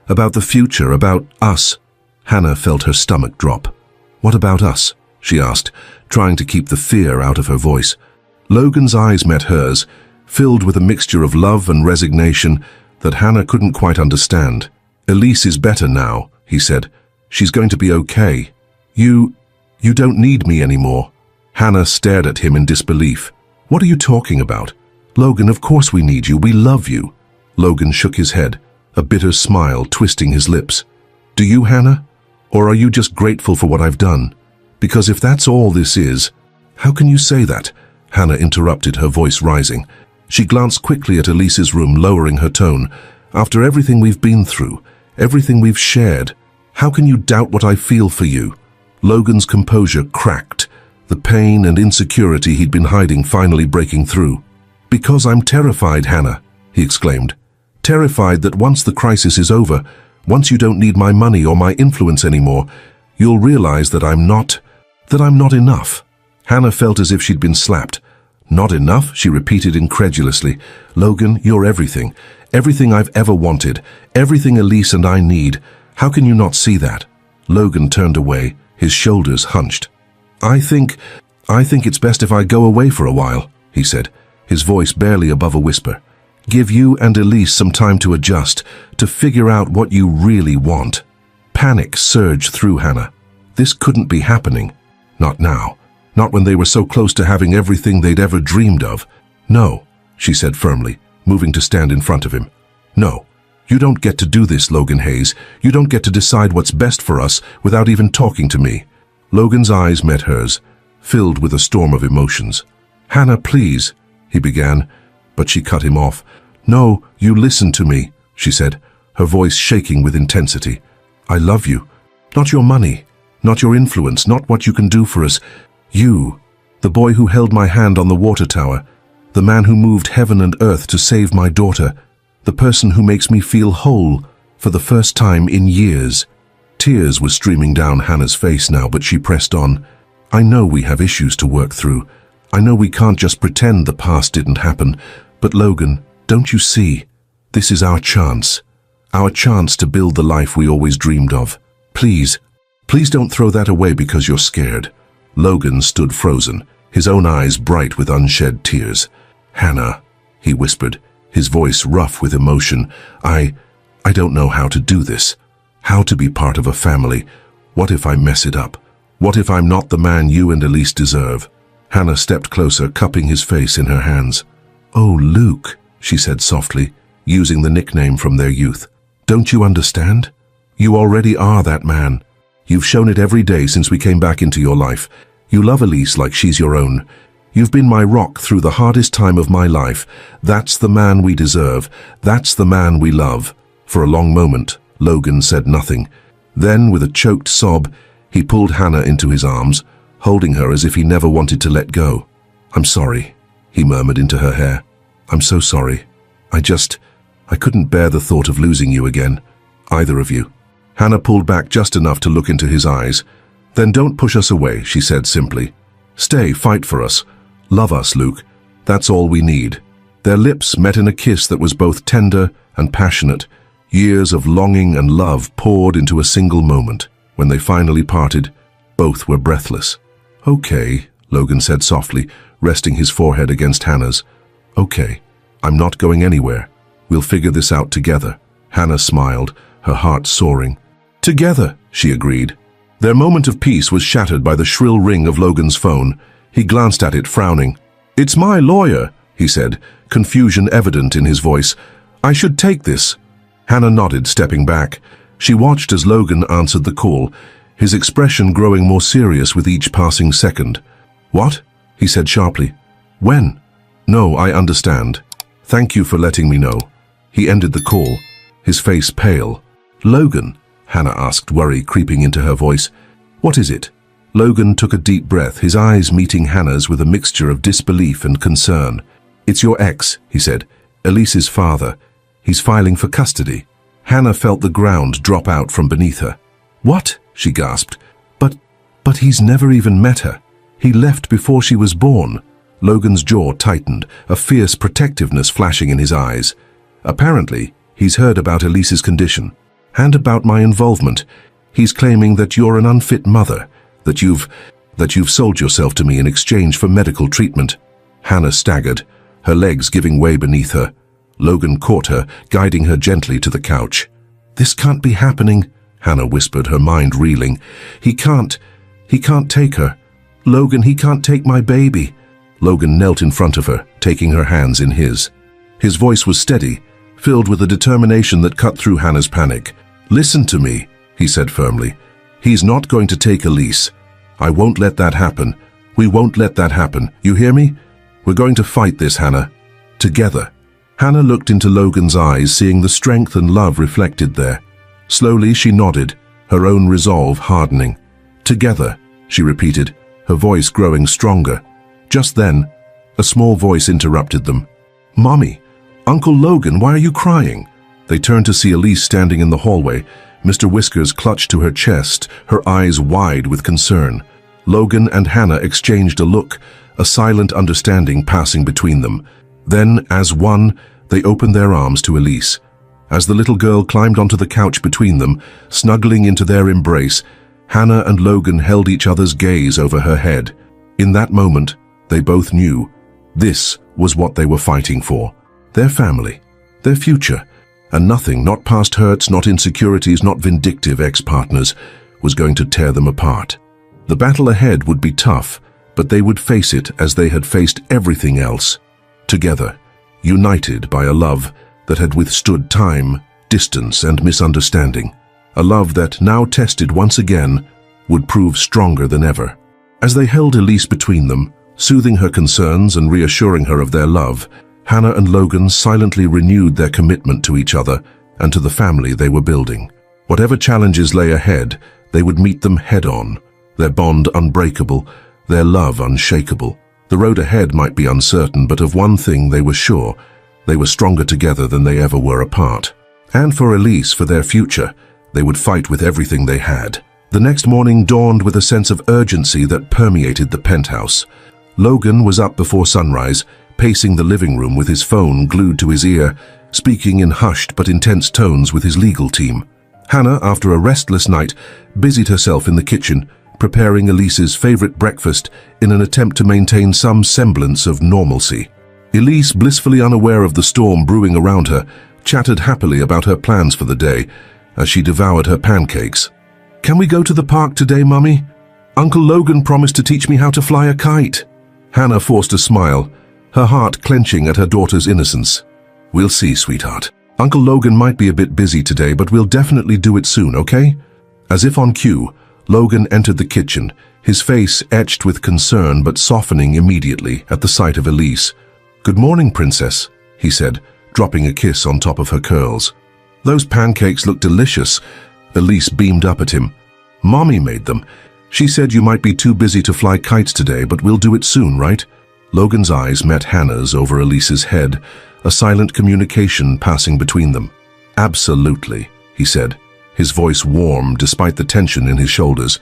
"about the future, about us." Hannah felt her stomach drop. "What about us?" she asked, trying to keep the fear out of her voice. Logan's eyes met hers, filled with a mixture of love and resignation that Hannah couldn't quite understand. "Elise is better now," he said. "She's going to be okay. You don't need me anymore." Hannah stared at him in disbelief. "What are you talking about?" "Logan, of course we need you. We love you." Logan shook his head, a bitter smile twisting his lips. "Do you, Hannah? Or are you just grateful for what I've done? Because if that's all this is—" "How can you say that?" Hannah interrupted, her voice rising. She glanced quickly at Elise's room, lowering her tone. "After everything we've been through, everything we've shared, how can you doubt what I feel for you?" Logan's composure cracked, the pain and insecurity he'd been hiding finally breaking through. "Because I'm terrified, Hannah," he exclaimed. "Terrified that once the crisis is over, once you don't need my money or my influence anymore, you'll realize that I'm not enough." Hannah felt as if she'd been slapped. "Not enough?" she repeated incredulously. "Logan, you're everything. Everything I've ever wanted. Everything Elise and I need. How can you not see that?" Logan turned away, his shoulders hunched. I think it's best if I go away for a while," he said, his voice barely above a whisper. "Give you and Elise some time to adjust, to figure out what you really want." Panic surged through Hannah. This couldn't be happening. Not now. Not when they were so close to having everything they'd ever dreamed of. "No," she said firmly, moving to stand in front of him. "No. You don't get to do this, Logan Hayes. You don't get to decide what's best for us without even talking to me." Logan's eyes met hers, filled with a storm of emotions. "Hannah, please," he began, but she cut him off. "No, you listen to me," she said, her voice shaking with intensity. "I love you. Not your money, not your influence, not what you can do for us. You, the boy who held my hand on the water tower, the man who moved heaven and earth to save my daughter, the person who makes me feel whole for the first time in years." Tears were streaming down Hannah's face now, but she pressed on. "I know we have issues to work through. I know we can't just pretend the past didn't happen. But Logan, don't you see? This is our chance. Our chance to build the life we always dreamed of. Please, please don't throw that away because you're scared." Logan stood frozen, his own eyes bright with unshed tears. "Hannah," he whispered, his voice rough with emotion, I don't know how to do this. How to be part of a family. What if I mess it up? What if I'm not the man you and Elise deserve?" Hannah stepped closer, cupping his face in her hands. "Oh, Luke," she said softly, using the nickname from their youth. "Don't you understand? You already are that man. You've shown it every day since we came back into your life. You love Elise like she's your own. You've been my rock through the hardest time of my life. That's the man we deserve. That's the man we love." For a long moment, Logan said nothing. Then, with a choked sob, he pulled Hannah into his arms, holding her as if he never wanted to let go. "I'm sorry," he murmured into her hair. "I'm so sorry. I couldn't bear the thought of losing you again. Either of you." Hannah pulled back just enough to look into his eyes. "Then don't push us away," she said simply. "Stay, fight for us. Love us, Luke. That's all we need." Their lips met in a kiss that was both tender and passionate. Years of longing and love poured into a single moment. When they finally parted, both were breathless. "Okay," Logan said softly, resting his forehead against Hannah's. "Okay, I'm not going anywhere. We'll figure this out together." Hannah smiled, her heart soaring. "Together," she agreed. Their moment of peace was shattered by the shrill ring of Logan's phone. He glanced at it, frowning. "It's my lawyer," he said, confusion evident in his voice. "I should take this." Hannah nodded, stepping back. She watched as Logan answered the call, his expression growing more serious with each passing second. "What?" he said sharply. "When?" "No, I understand. Thank you for letting me know." He ended the call, his face pale. "Logan?" Hannah asked, worry creeping into her voice. "What is it?" Logan took a deep breath, his eyes meeting Hannah's with a mixture of disbelief and concern. "It's your ex," he said. "Elise's father. He's filing for custody." Hannah felt the ground drop out from beneath her. "What?" she gasped. But he's never even met her. He left before she was born." Logan's jaw tightened, a fierce protectiveness flashing in his eyes. "Apparently, he's heard about Elise's condition, and about my involvement. He's claiming that you're an unfit mother, that you've sold yourself to me in exchange for medical treatment." Hannah staggered, her legs giving way beneath her. Logan caught her, guiding her gently to the couch. "This can't be happening," Hannah whispered, her mind reeling. He can't take her. Logan, he can't take my baby." Logan knelt in front of her, taking her hands in his. His voice was steady, filled with a determination that cut through Hannah's panic. "Listen to me," he said firmly. "He's not going to take Elise. I won't let that happen. We won't let that happen. You hear me? We're going to fight this, Hannah. Together." Hannah looked into Logan's eyes, seeing the strength and love reflected there. Slowly she nodded, her own resolve hardening. "Together," she repeated, her voice growing stronger. Just then, a small voice interrupted them. "Mommy, Uncle Logan, why are you crying?" They turned to see Elise standing in the hallway, Mr. Whiskers clutched to her chest, her eyes wide with concern. Logan and Hannah exchanged a look, a silent understanding passing between them. Then, as one, they opened their arms to Elise. As the little girl climbed onto the couch between them, snuggling into their embrace, Hannah and Logan held each other's gaze over her head. In that moment, they both knew this was what they were fighting for. Their family, their future, and nothing, not past hurts, not insecurities, not vindictive ex-partners, was going to tear them apart. The battle ahead would be tough, but they would face it as they had faced everything else. Together, united by a love that had withstood time, distance, and misunderstanding. A love that, now tested once again, would prove stronger than ever. As they held Elise between them, soothing her concerns and reassuring her of their love, Hannah and Logan silently renewed their commitment to each other and to the family they were building. Whatever challenges lay ahead, they would meet them head-on, their bond unbreakable, their love unshakable. The road ahead might be uncertain, but of one thing they were sure: they were stronger together than they ever were apart. And for Elise, for their future, they would fight with everything they had. The next morning dawned with a sense of urgency that permeated the penthouse. Logan was up before sunrise, pacing the living room with his phone glued to his ear, speaking in hushed but intense tones with his legal team. Hannah, after a restless night, busied herself in the kitchen, preparing Elise's favorite breakfast in an attempt to maintain some semblance of normalcy. Elise, blissfully unaware of the storm brewing around her, chatted happily about her plans for the day as she devoured her pancakes. "Can we go to the park today, Mummy? Uncle Logan promised to teach me how to fly a kite." Hannah forced a smile, her heart clenching at her daughter's innocence. "We'll see, sweetheart. Uncle Logan might be a bit busy today, but we'll definitely do it soon, okay?" As if on cue, Logan entered the kitchen, his face etched with concern but softening immediately at the sight of Elise. "Good morning, Princess," he said, dropping a kiss on top of her curls. "Those pancakes look delicious." Elise beamed up at him. "Mommy made them. She said you might be too busy to fly kites today, but we'll do it soon, right?" Logan's eyes met Hannah's over Elise's head, a silent communication passing between them. "Absolutely," he said, his voice warm despite the tension in his shoulders.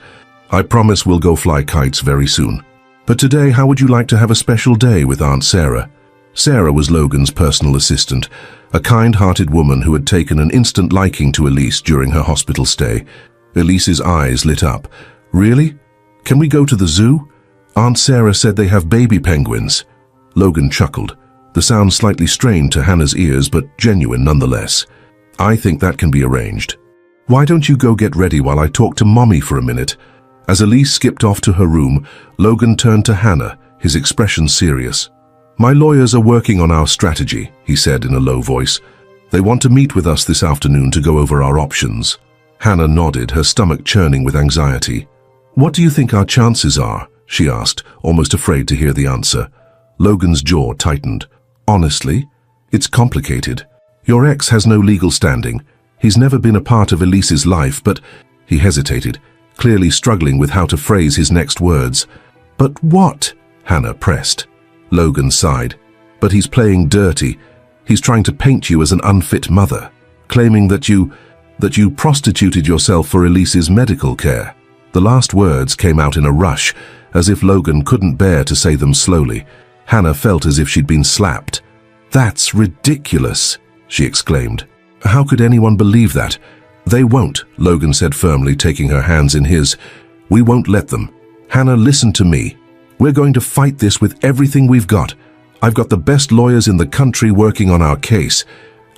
"I promise we'll go fly kites very soon. But today, how would you like to have a special day with Aunt Sarah?" Sarah was Logan's personal assistant, a kind-hearted woman who had taken an instant liking to Elise during her hospital stay. Elise's eyes lit up. "Really? Can we go to the zoo? Aunt Sarah said they have baby penguins." Logan chuckled, the sound slightly strained to Hannah's ears, but genuine nonetheless. "I think that can be arranged. Why don't you go get ready while I talk to Mommy for a minute?" As Elise skipped off to her room, Logan turned to Hannah, his expression serious. "My lawyers are working on our strategy," he said in a low voice. "They want to meet with us this afternoon to go over our options." Hannah nodded, her stomach churning with anxiety. "What do you think our chances are?" she asked, almost afraid to hear the answer. Logan's jaw tightened. "Honestly, it's complicated. Your ex has no legal standing. He's never been a part of Elise's life, but—" He hesitated, clearly struggling with how to phrase his next words. "But what?" Hannah pressed. Logan sighed. "But he's playing dirty. He's trying to paint you as an unfit mother, claiming that you prostituted yourself for Elise's medical care." The last words came out in a rush, as if Logan couldn't bear to say them slowly. Hannah felt as if she'd been slapped. "That's ridiculous," she exclaimed. "How could anyone believe that?" "They won't," Logan said firmly, taking her hands in his. "We won't let them. Hannah, listen to me. We're going to fight this with everything we've got. I've got the best lawyers in the country working on our case.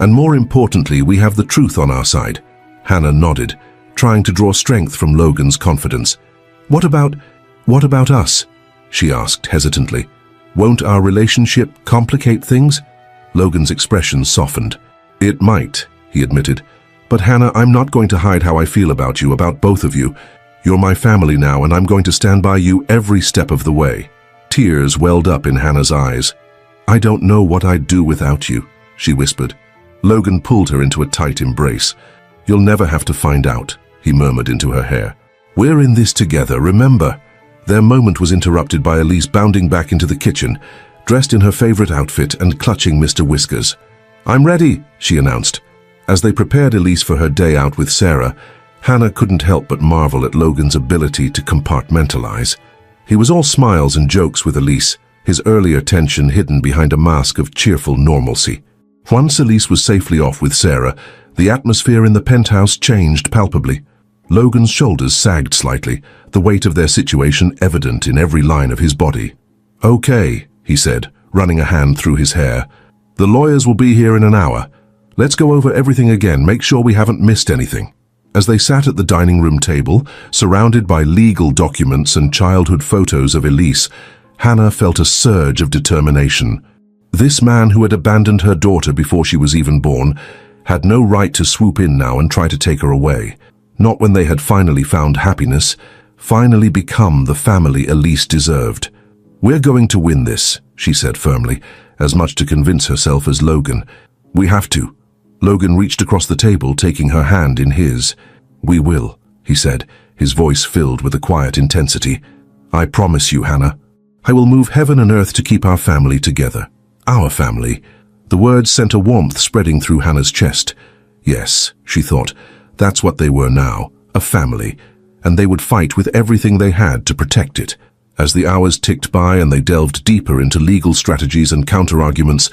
And more importantly, we have the truth on our side." Hannah nodded, trying to draw strength from Logan's confidence. What about us?" she asked hesitantly. "Won't our relationship complicate things?" Logan's expression softened. "It might," he admitted. "But Hannah, I'm not going to hide how I feel about you, about both of you. You're my family now, and I'm going to stand by you every step of the way." Tears welled up in Hannah's eyes. "I don't know what I'd do without you," she whispered. Logan pulled her into a tight embrace. "You'll never have to find out," he murmured into her hair. "We're in this together, remember?" Their moment was interrupted by Elise bounding back into the kitchen, dressed in her favorite outfit and clutching Mr. Whiskers. "I'm ready," she announced. As they prepared Elise for her day out with Sarah, Hannah couldn't help but marvel at Logan's ability to compartmentalize. He was all smiles and jokes with Elise, his earlier tension hidden behind a mask of cheerful normalcy. Once Elise was safely off with Sarah, the atmosphere in the penthouse changed palpably. Logan's shoulders sagged slightly, the weight of their situation evident in every line of his body. "Okay," he said, running a hand through his hair. "The lawyers will be here in an hour. Let's go over everything again, make sure we haven't missed anything." As they sat at the dining room table, surrounded by legal documents and childhood photos of Elise, Hannah felt a surge of determination. This man who had abandoned her daughter before she was even born had no right to swoop in now and try to take her away. Not when they had finally found happiness, finally become the family Elise deserved. "We're going to win this," she said firmly, as much to convince herself as Logan. "We have to." Logan reached across the table, taking her hand in his. "We will," he said, his voice filled with a quiet intensity. "I promise you, Hannah. I will move heaven and earth to keep our family together. Our family." The words sent a warmth spreading through Hannah's chest. Yes, she thought, that's what they were now, a family, and they would fight with everything they had to protect it. As the hours ticked by and they delved deeper into legal strategies and counter-arguments,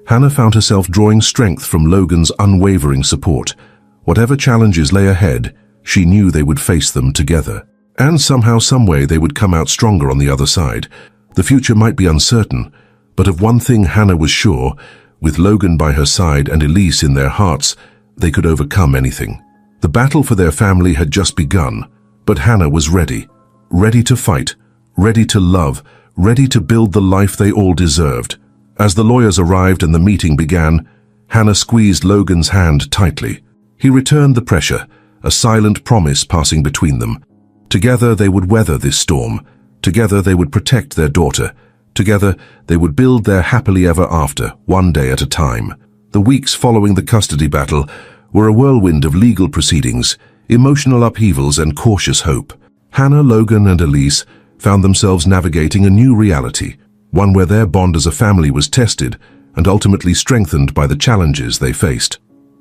Hannah found herself drawing strength from Logan's unwavering support. Whatever challenges lay ahead, she knew they would face them together. And somehow, someway, they would come out stronger on the other side. The future might be uncertain, but of one thing Hannah was sure: with Logan by her side and Elise in their hearts, they could overcome anything. The battle for their family had just begun, but Hannah was ready. Ready to fight, ready to love, ready to build the life they all deserved. As the lawyers arrived and the meeting began, Hannah squeezed Logan's hand tightly. He returned the pressure, a silent promise passing between them. Together they would weather this storm. Together they would protect their daughter. Together they would build their happily ever after, one day at a time. The weeks following the custody battle were a whirlwind of legal proceedings, emotional upheavals, and cautious hope. Hannah, Logan, and Elise found themselves navigating a new reality, one where their bond as a family was tested and ultimately strengthened by the challenges they faced.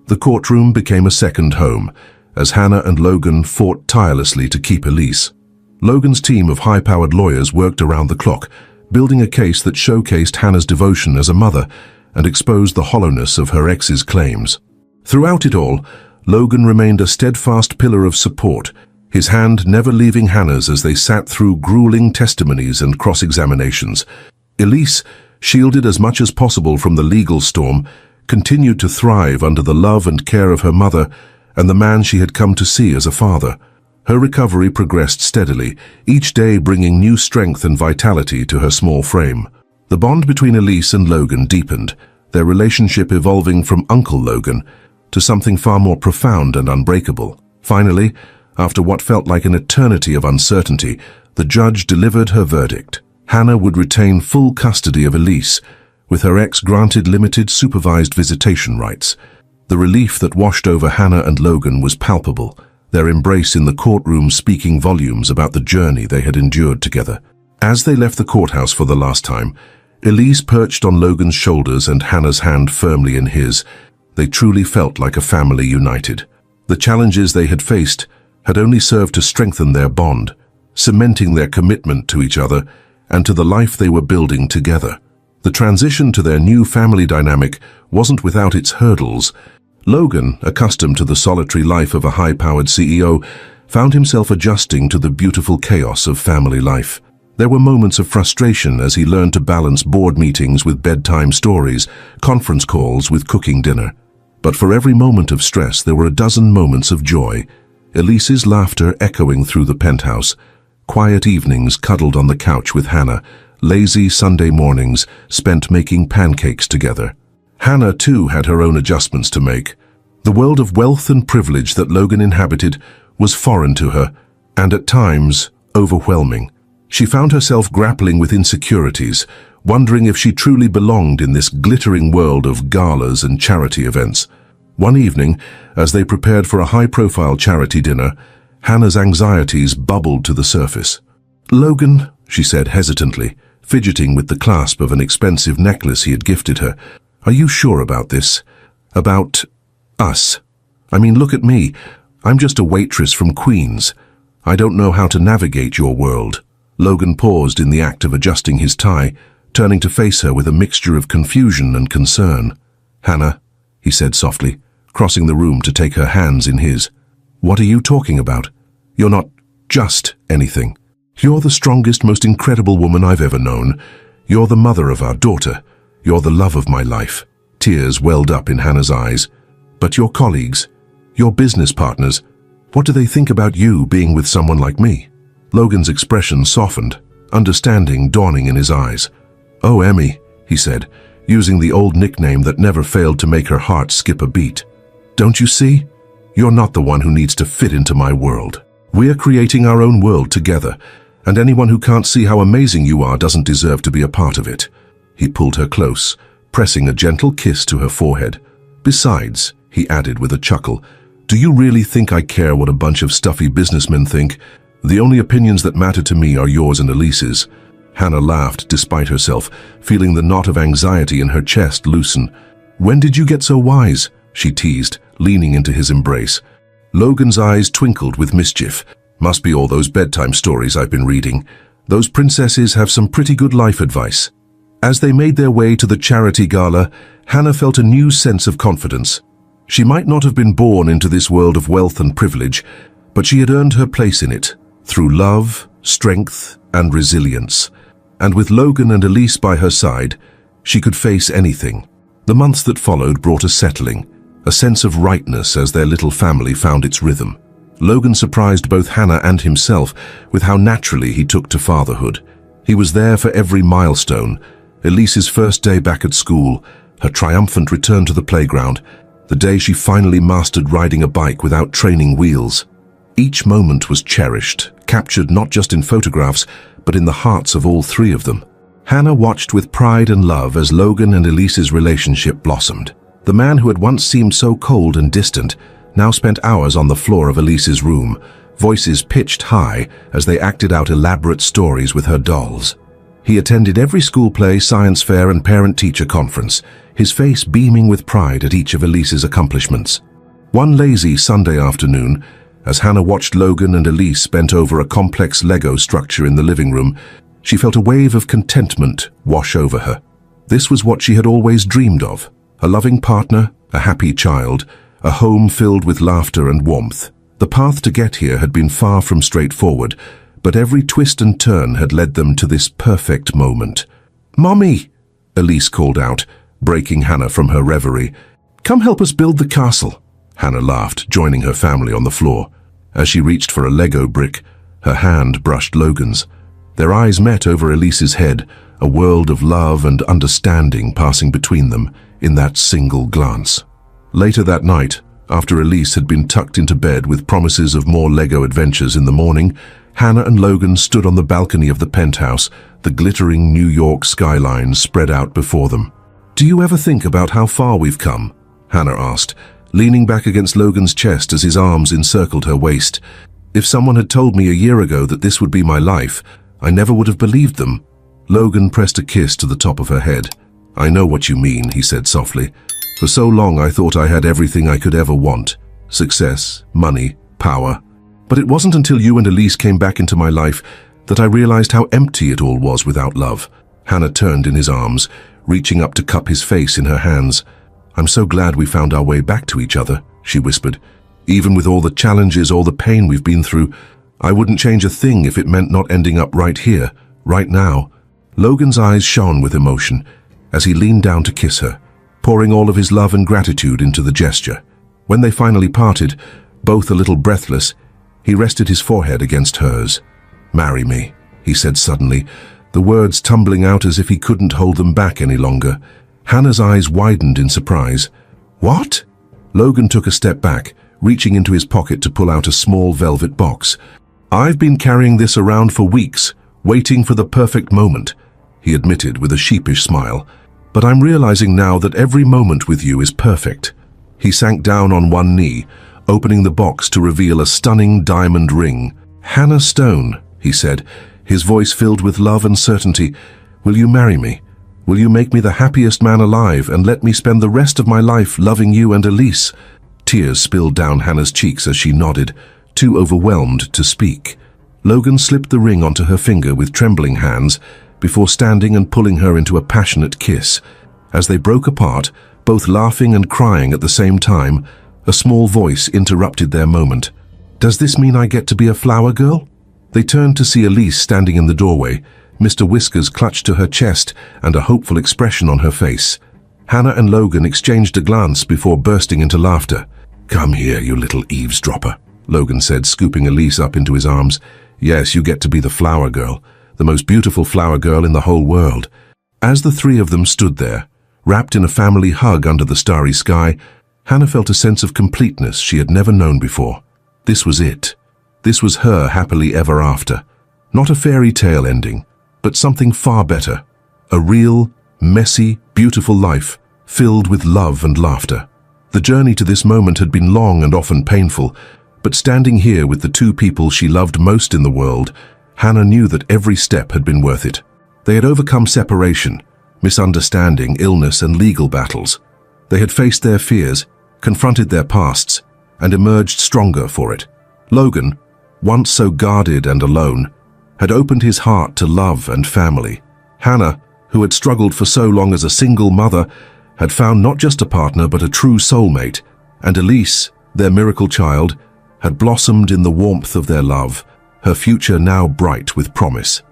The courtroom became a second home, as Hannah and Logan fought tirelessly to keep Elise. Logan's team of high-powered lawyers worked around the clock, building a case that showcased Hannah's devotion as a mother and exposed the hollowness of her ex's claims. Throughout it all, Logan remained a steadfast pillar of support, his hand never leaving Hannah's as they sat through grueling testimonies and cross-examinations. Elise, shielded as much as possible from the legal storm, continued to thrive under the love and care of her mother and the man she had come to see as a father. Her recovery progressed steadily, each day bringing new strength and vitality to her small frame. The bond between Elise and Logan deepened, their relationship evolving from Uncle Logan to something far more profound and unbreakable. Finally, after what felt like an eternity of uncertainty, the judge delivered her verdict. Hannah would retain full custody of Elise, with her ex granted limited supervised visitation rights. The relief that washed over Hannah and Logan was palpable, their embrace in the courtroom speaking volumes about the journey they had endured together. As they left the courthouse for the last time, Elise perched on Logan's shoulders and Hannah's hand firmly in his. They truly felt like a family united. The challenges they had faced had only served to strengthen their bond, cementing their commitment to each other and to the life they were building together. The transition to their new family dynamic wasn't without its hurdles. Logan, accustomed to the solitary life of a high-powered CEO, found himself adjusting to the beautiful chaos of family life. There were moments of frustration as he learned to balance board meetings with bedtime stories, conference calls with cooking dinner. But for every moment of stress, there were a dozen moments of joy. Elise's laughter echoing through the penthouse, quiet evenings cuddled on the couch with Hannah, lazy Sunday mornings spent making pancakes together. Hannah, too, had her own adjustments to make. The world of wealth and privilege that Logan inhabited was foreign to her, and at times, overwhelming. She found herself grappling with insecurities, wondering if she truly belonged in this glittering world of galas and charity events. One evening, as they prepared for a high-profile charity dinner, Hannah's anxieties bubbled to the surface. "Logan," she said hesitantly, fidgeting with the clasp of an expensive necklace he had gifted her, "are you sure about this? About us? I mean, look at me. I'm just a waitress from Queens. I don't know how to navigate your world." Logan paused in the act of adjusting his tie, turning to face her with a mixture of confusion and concern. "Hannah," he said softly, crossing the room to take her hands in his. "What are you talking about? You're not just anything. You're the strongest, most incredible woman I've ever known. You're the mother of our daughter. You're the love of my life." Tears welled up in Hannah's eyes. "But your colleagues, your business partners, what do they think about you being with someone like me?" Logan's expression softened, understanding dawning in his eyes. "Oh, Emmy," he said, using the old nickname that never failed to make her heart skip a beat. "Don't you see? You're not the one who needs to fit into my world. We're creating our own world together, and anyone who can't see how amazing you are doesn't deserve to be a part of it." He pulled her close, pressing a gentle kiss to her forehead. "Besides," he added with a chuckle, "do you really think I care what a bunch of stuffy businessmen think? The only opinions that matter to me are yours and Elise's." Hannah laughed despite herself, feeling the knot of anxiety in her chest loosen. "When did you get so wise?" she teased, leaning into his embrace. Logan's eyes twinkled with mischief. "Must be all those bedtime stories I've been reading. Those princesses have some pretty good life advice." As they made their way to the charity gala, Hannah felt a new sense of confidence. She might not have been born into this world of wealth and privilege, but she had earned her place in it, through love, strength, and resilience. And with Logan and Elise by her side, she could face anything. The months that followed brought a settling, a sense of rightness as their little family found its rhythm. Logan surprised both Hannah and himself with how naturally he took to fatherhood. He was there for every milestone: Elise's first day back at school, her triumphant return to the playground, the day she finally mastered riding a bike without training wheels. Each moment was cherished, captured not just in photographs, but in the hearts of all three of them. Hannah watched with pride and love as Logan and Elise's relationship blossomed. The man who had once seemed so cold and distant now spent hours on the floor of Elise's room, voices pitched high as they acted out elaborate stories with her dolls. He attended every school play, science fair, and parent-teacher conference, his face beaming with pride at each of Elise's accomplishments. One lazy Sunday afternoon, as Hannah watched Logan and Elise bent over a complex Lego structure in the living room, she felt a wave of contentment wash over her. This was what she had always dreamed of: a loving partner, a happy child, a home filled with laughter and warmth. The path to get here had been far from straightforward, but every twist and turn had led them to this perfect moment. "Mommy!" Elise called out, breaking Hannah from her reverie. "Come help us build the castle." Hannah laughed, joining her family on the floor. As she reached for a Lego brick, her hand brushed Logan's. Their eyes met over Elise's head, a world of love and understanding passing between them in that single glance. Later that night, After Elise had been tucked into bed with promises of more Lego adventures in the morning, Hannah and Logan stood on the balcony of the penthouse, the glittering New York skyline spread out before them. "Do you ever think about how far we've come?" Hannah asked, leaning back against Logan's chest as his arms encircled her waist. "If someone had told me a year ago that this would be my life, I never would have believed them." Logan pressed a kiss to the top of her head. "I know what you mean," he said softly. "For so long I thought I had everything I could ever want. Success, money, power. But it wasn't until you and Elise came back into my life that I realized how empty it all was without love." Hannah turned in his arms, reaching up to cup his face in her hands. "I'm so glad we found our way back to each other," she whispered. "Even with all the challenges, all the pain we've been through, I wouldn't change a thing if it meant not ending up right here, right now." Logan's eyes shone with emotion as he leaned down to kiss her, pouring all of his love and gratitude into the gesture. When they finally parted, both a little breathless, he rested his forehead against hers. "Marry me," he said suddenly, the words tumbling out as if he couldn't hold them back any longer. Hannah's eyes widened in surprise. "What?" Logan took a step back, reaching into his pocket to pull out a small velvet box. "I've been carrying this around for weeks, waiting for the perfect moment," he admitted with a sheepish smile. "But I'm realizing now that every moment with you is perfect." He sank down on one knee, opening the box to reveal a stunning diamond ring. "Hannah Stone," he said, his voice filled with love and certainty, "will you marry me? Will you make me the happiest man alive and let me spend the rest of my life loving you and Elise?" Tears spilled down Hannah's cheeks as she nodded, too overwhelmed to speak. Logan slipped the ring onto her finger with trembling hands before standing and pulling her into a passionate kiss. As they broke apart, both laughing and crying at the same time, a small voice interrupted their moment. "Does this mean I get to be a flower girl?" They turned to see Elise standing in the doorway, Mr. Whiskers clutched to her chest and a hopeful expression on her face. Hannah and Logan exchanged a glance before bursting into laughter. "Come here, you little eavesdropper," Logan said, scooping Elise up into his arms. "Yes, you get to be the flower girl, the most beautiful flower girl in the whole world." As the three of them stood there, wrapped in a family hug under the starry sky, Hannah felt a sense of completeness she had never known before. This was it. This was her happily ever after. Not a fairy tale ending, but something far better. A real, messy, beautiful life, filled with love and laughter. The journey to this moment had been long and often painful, but standing here with the two people she loved most in the world, Hannah knew that every step had been worth it. They had overcome separation, misunderstanding, illness, and legal battles. They had faced their fears, confronted their pasts, and emerged stronger for it. Logan, once so guarded and alone, had opened his heart to love and family. Hannah, who had struggled for so long as a single mother, had found not just a partner but a true soulmate. And Elise, their miracle child, had blossomed in the warmth of their love, her future now bright with promise.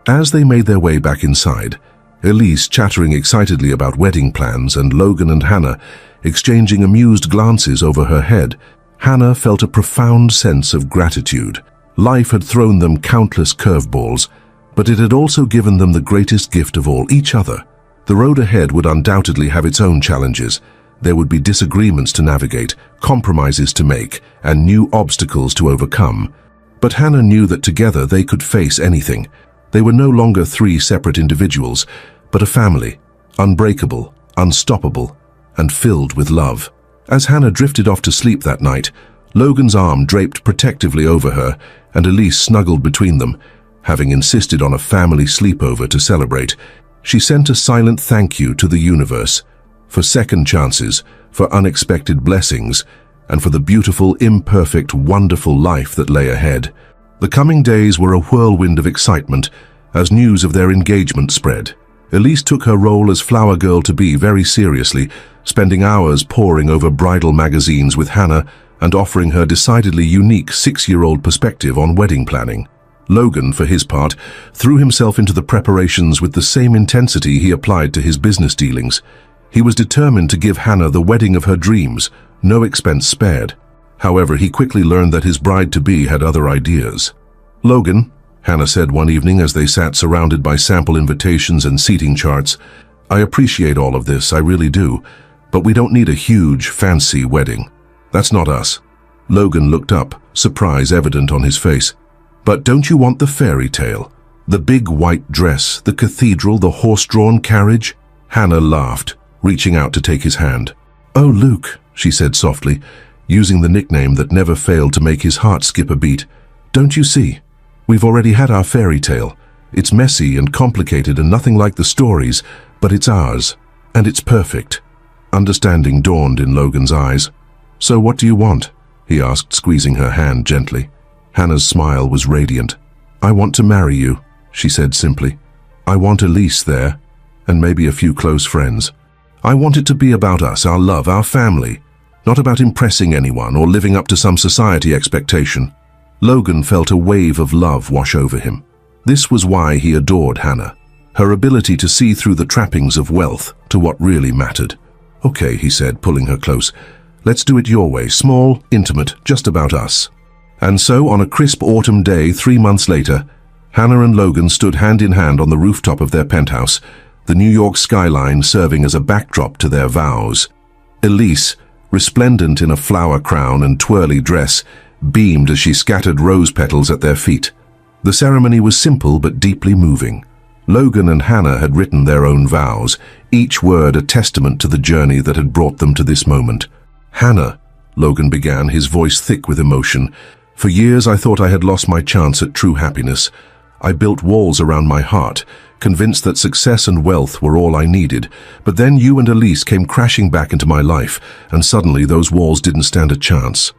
As they made their way back inside, Elise chattering excitedly about wedding plans and Logan and Hannah exchanging amused glances over her head, Hannah felt a profound sense of gratitude. Life had thrown them countless curveballs, but it had also given them the greatest gift of all, each other. The road ahead would undoubtedly have its own challenges. There would be disagreements to navigate, compromises to make, and new obstacles to overcome. But Hannah knew that together they could face anything. They were no longer three separate individuals, but a family, unbreakable, unstoppable, and filled with love. As Hannah drifted off to sleep that night, Logan's arm draped protectively over her, and Elise snuggled between them. Having insisted on a family sleepover to celebrate, she sent a silent thank you to the universe for second chances, for unexpected blessings, and for the beautiful, imperfect, wonderful life that lay ahead. The coming days were a whirlwind of excitement as news of their engagement spread. Elise took her role as flower girl-to-be very seriously, spending hours poring over bridal magazines with Hannah and offering her decidedly unique 6-year-old perspective on wedding planning. Logan, for his part, threw himself into the preparations with the same intensity he applied to his business dealings. He was determined to give Hannah the wedding of her dreams, no expense spared. However, he quickly learned that his bride-to-be had other ideas. "Logan," Hannah said one evening as they sat surrounded by sample invitations and seating charts, "I appreciate all of this, I really do, but we don't need a huge, fancy wedding. That's not us. Logan looked up, surprise evident on his face. But don't you want the fairy tale? The big white dress, the cathedral, the horse-drawn carriage? Hannah laughed, reaching out to take his hand. Oh, Luke, she said softly, using the nickname that never failed to make his heart skip a beat. Don't you see? We've already had our fairy tale. It's messy and complicated and nothing like the stories, but it's ours. And it's perfect. Understanding dawned in Logan's eyes. So what do you want? He asked, squeezing her hand gently. Hannah's smile was radiant. I want to marry you, she said simply. I want Elise there, and maybe a few close friends. I want it to be about us, our love, our family, not about impressing anyone or living up to some society expectation. Logan felt a wave of love wash over him. This was why he adored Hannah, her ability to see through the trappings of wealth to what really mattered. Okay, he said, pulling her close. Let's do it your way, small, intimate, just about us. And so, on a crisp autumn day 3 months later, Hannah and Logan stood hand in hand on the rooftop of their penthouse, the New York skyline serving as a backdrop to their vows. Elise, resplendent in a flower crown and twirly dress, beamed as she scattered rose petals at their feet. The ceremony was simple but deeply moving. Logan and Hannah had written their own vows, each word a testament to the journey that had brought them to this moment. Hannah, Logan began, his voice thick with emotion. For years I thought I had lost my chance at true happiness. I built walls around my heart, convinced that success and wealth were all I needed. But then you and Elise came crashing back into my life, and suddenly those walls didn't stand a chance.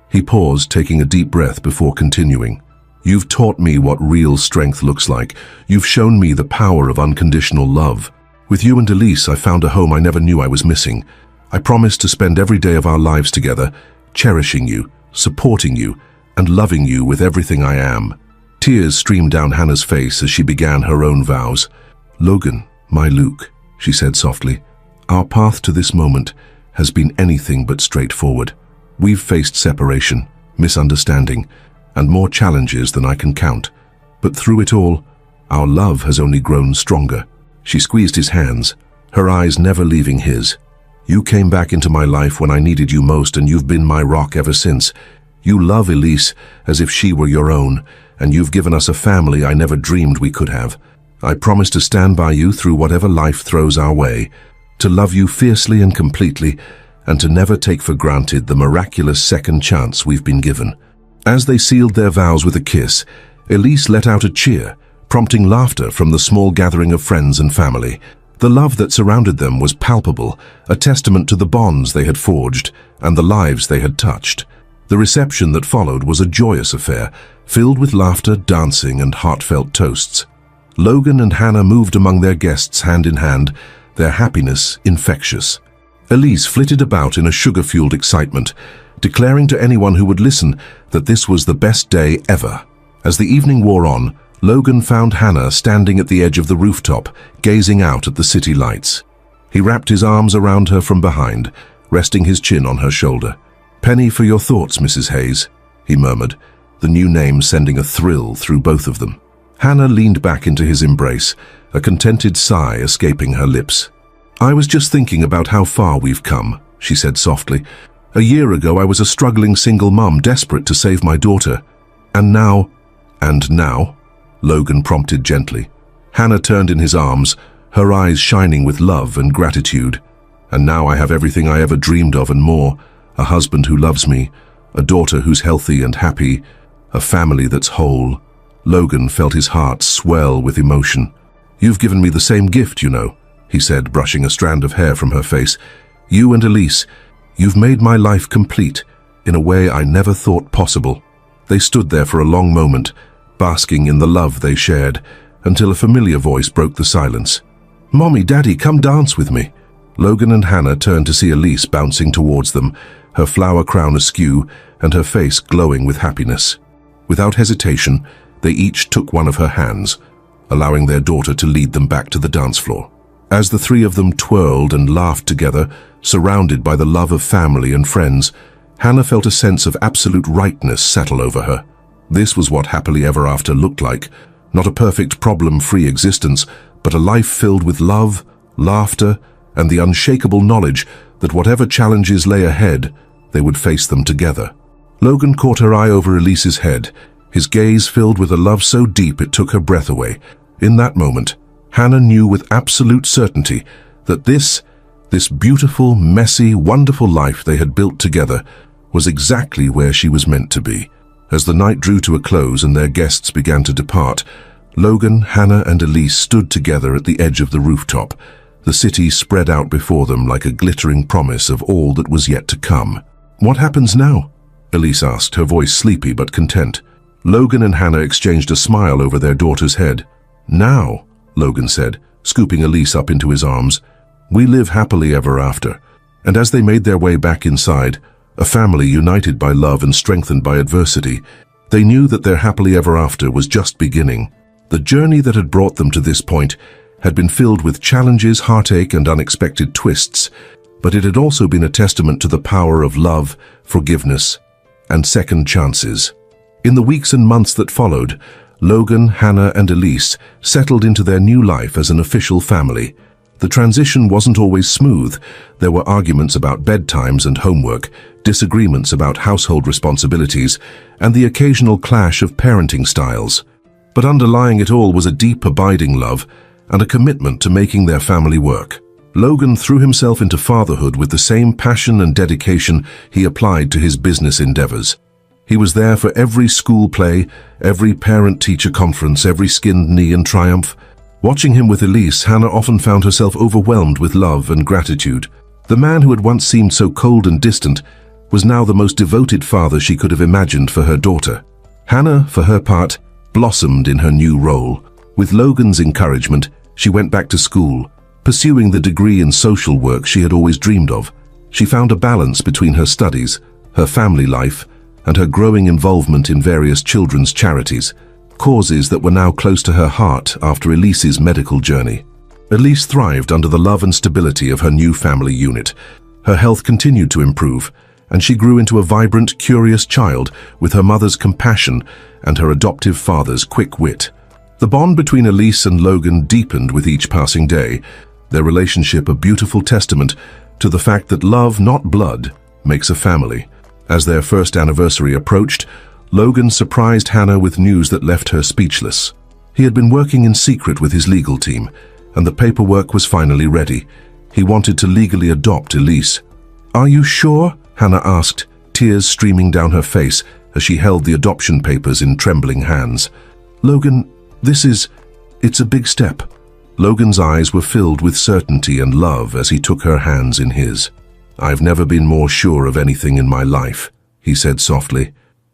He paused, taking a deep breath before continuing. You've taught me what real strength looks like. You've shown me the power of unconditional love. With you and Elise, I found a home I never knew I was missing. I promised to spend every day of our lives together, cherishing you, supporting you, and loving you with everything I am. Tears streamed down Hannah's face as she began her own vows. Logan, my Luke, she said softly, our path to this moment has been anything but straightforward. We've faced separation, misunderstanding, and more challenges than I can count. But through it all, our love has only grown stronger. She squeezed his hands, her eyes never leaving his. You came back into my life when I needed you most, and you've been my rock ever since. You love Elise as if she were your own, and you've given us a family I never dreamed we could have. I promise to stand by you through whatever life throws our way, to love you fiercely and completely, and to never take for granted the miraculous second chance we've been given. As they sealed their vows with a kiss, Elise let out a cheer, prompting laughter from the small gathering of friends and family. The love that surrounded them was palpable, a testament to the bonds they had forged and the lives they had touched. The reception that followed was a joyous affair, filled with laughter, dancing, and heartfelt toasts. Logan and Hannah moved among their guests hand in hand, their happiness infectious. Elise flitted about in a sugar-fueled excitement, declaring to anyone who would listen that this was the best day ever. As the evening wore on, Logan found Hannah standing at the edge of the rooftop, gazing out at the city lights. He wrapped his arms around her from behind, resting his chin on her shoulder. "Penny for your thoughts, Mrs. Hayes," he murmured, the new name sending a thrill through both of them. Hannah leaned back into his embrace, a contented sigh escaping her lips. "I was just thinking about how far we've come," she said softly. "A year ago I was a struggling single mum, desperate to save my daughter. And now?" "And now?" Logan prompted gently. Hannah turned in his arms, her eyes shining with love and gratitude. "And now I have everything I ever dreamed of and more. A husband who loves me, a daughter who's healthy and happy, a family that's whole." Logan felt his heart swell with emotion. "You've given me the same gift, you know," he said, brushing a strand of hair from her face. "You and Elise, you've made my life complete in a way I never thought possible." They stood there for a long moment, basking in the love they shared, until a familiar voice broke the silence. "Mommy, Daddy, come dance with me." Logan and Hannah turned to see Elise bouncing towards them, her flower crown askew and her face glowing with happiness. Without hesitation, they each took one of her hands, allowing their daughter to lead them back to the dance floor. As the three of them twirled and laughed together, surrounded by the love of family and friends, Hannah felt a sense of absolute rightness settle over her. This was what happily ever after looked like, not a perfect problem-free existence, but a life filled with love, laughter, and the unshakable knowledge that whatever challenges lay ahead, they would face them together. Logan caught her eye over Elise's head, his gaze filled with a love so deep it took her breath away. In that moment, Hannah knew with absolute certainty that this beautiful, messy, wonderful life they had built together was exactly where she was meant to be. As the night drew to a close and their guests began to depart, Logan, Hannah, and Elise stood together at the edge of the rooftop. The city spread out before them like a glittering promise of all that was yet to come. "What happens now?" Elise asked, her voice sleepy but content. Logan and Hannah exchanged a smile over their daughter's head. "Now," Logan said, scooping Elise up into his arms, "we live happily ever after." And as they made their way back inside, a family united by love and strengthened by adversity, they knew that their happily ever after was just beginning. The journey that had brought them to this point had been filled with challenges, heartache, and unexpected twists, but it had also been a testament to the power of love, forgiveness, and second chances. In the weeks and months that followed, Logan, Hannah, and Elise settled into their new life as an official family. The transition wasn't always smooth. There were arguments about bedtimes and homework, disagreements about household responsibilities, and the occasional clash of parenting styles. But underlying it all was a deep, abiding love and a commitment to making their family work. Logan threw himself into fatherhood with the same passion and dedication he applied to his business endeavors. He was there for every school play, every parent-teacher conference, every skinned knee and triumph. Watching him with Elise, Hannah often found herself overwhelmed with love and gratitude. The man who had once seemed so cold and distant was now the most devoted father she could have imagined for her daughter. Hannah, for her part, blossomed in her new role. With Logan's encouragement, she went back to school, pursuing the degree in social work she had always dreamed of. She found a balance between her studies, her family life, and her growing involvement in various children's charities, causes that were now close to her heart after Elise's medical journey. Elise thrived under the love and stability of her new family unit. Her health continued to improve, and she grew into a vibrant, curious child with her mother's compassion and her adoptive father's quick wit. The bond between Elise and Logan deepened with each passing day, their relationship a beautiful testament to the fact that love, not blood, makes a family. As their first anniversary approached, Logan surprised Hannah with news that left her speechless. He had been working in secret with his legal team, and the paperwork was finally ready. He wanted to legally adopt Elise. "Are you sure?" Hannah asked, tears streaming down her face as she held the adoption papers in trembling hands. "Logan, it's a big step." Logan's eyes were filled with certainty and love as he took her hands in his. "I've never been more sure of anything in my life," he said softly.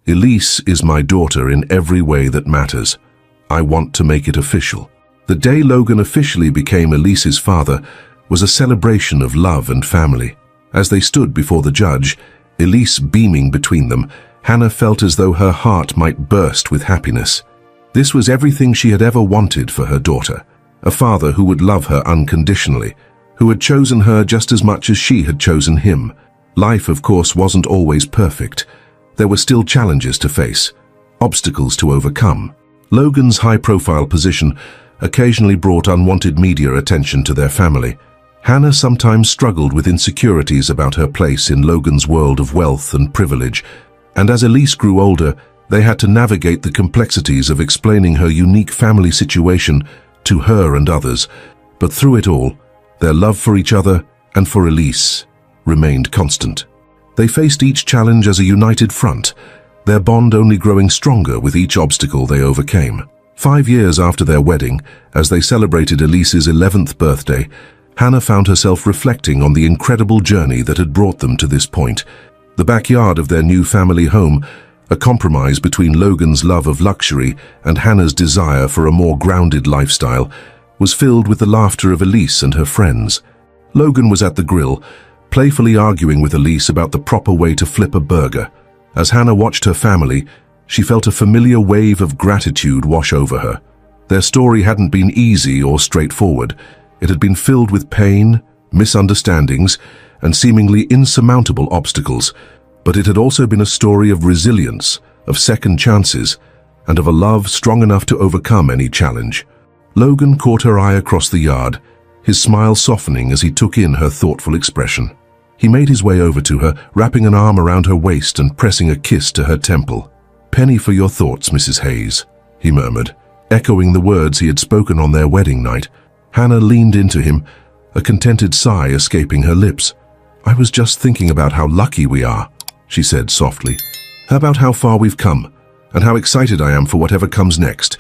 "Elise is my daughter in every way that matters. I want to make it official." The day Logan officially became Elise's father was a celebration of love and family. As they stood before the judge, Elise beaming between them, Hannah felt as though her heart might burst with happiness. This was everything she had ever wanted for her daughter, a father who would love her unconditionally, who had chosen her just as much as she had chosen him. Life, of course, wasn't always perfect. There were still challenges to face, obstacles to overcome. Logan's high-profile position occasionally brought unwanted media attention to their family. Hannah sometimes struggled with insecurities about her place in Logan's world of wealth and privilege, and as Elise grew older, they had to navigate the complexities of explaining her unique family situation to her and others. But through it all, their love for each other and for Elise remained constant. They faced each challenge as a united front, their bond only growing stronger with each obstacle they overcame. 5 years after their wedding, as they celebrated Elise's 11th birthday, Hannah found herself reflecting on the incredible journey that had brought them to this point. The backyard of their new family home, a compromise between Logan's love of luxury and Hannah's desire for a more grounded lifestyle, was filled with the laughter of Elise and her friends. Logan was at the grill, playfully arguing with Elise about the proper way to flip a burger. As Hannah watched her family, she felt a familiar wave of gratitude wash over her. Their story hadn't been easy or straightforward. It had been filled with pain, misunderstandings, and seemingly insurmountable obstacles, but it had also been a story of resilience, of second chances, and of a love strong enough to overcome any challenge. Logan caught her eye across the yard, his smile softening as he took in her thoughtful expression. He made his way over to her, wrapping an arm around her waist and pressing a kiss to her temple. "Penny for your thoughts, Mrs. Hayes," he murmured, echoing the words he had spoken on their wedding night. Hannah leaned into him, a contented sigh escaping her lips. "I was just thinking about how lucky we are," she said softly. "About how far we've come, and how excited I am for whatever comes next."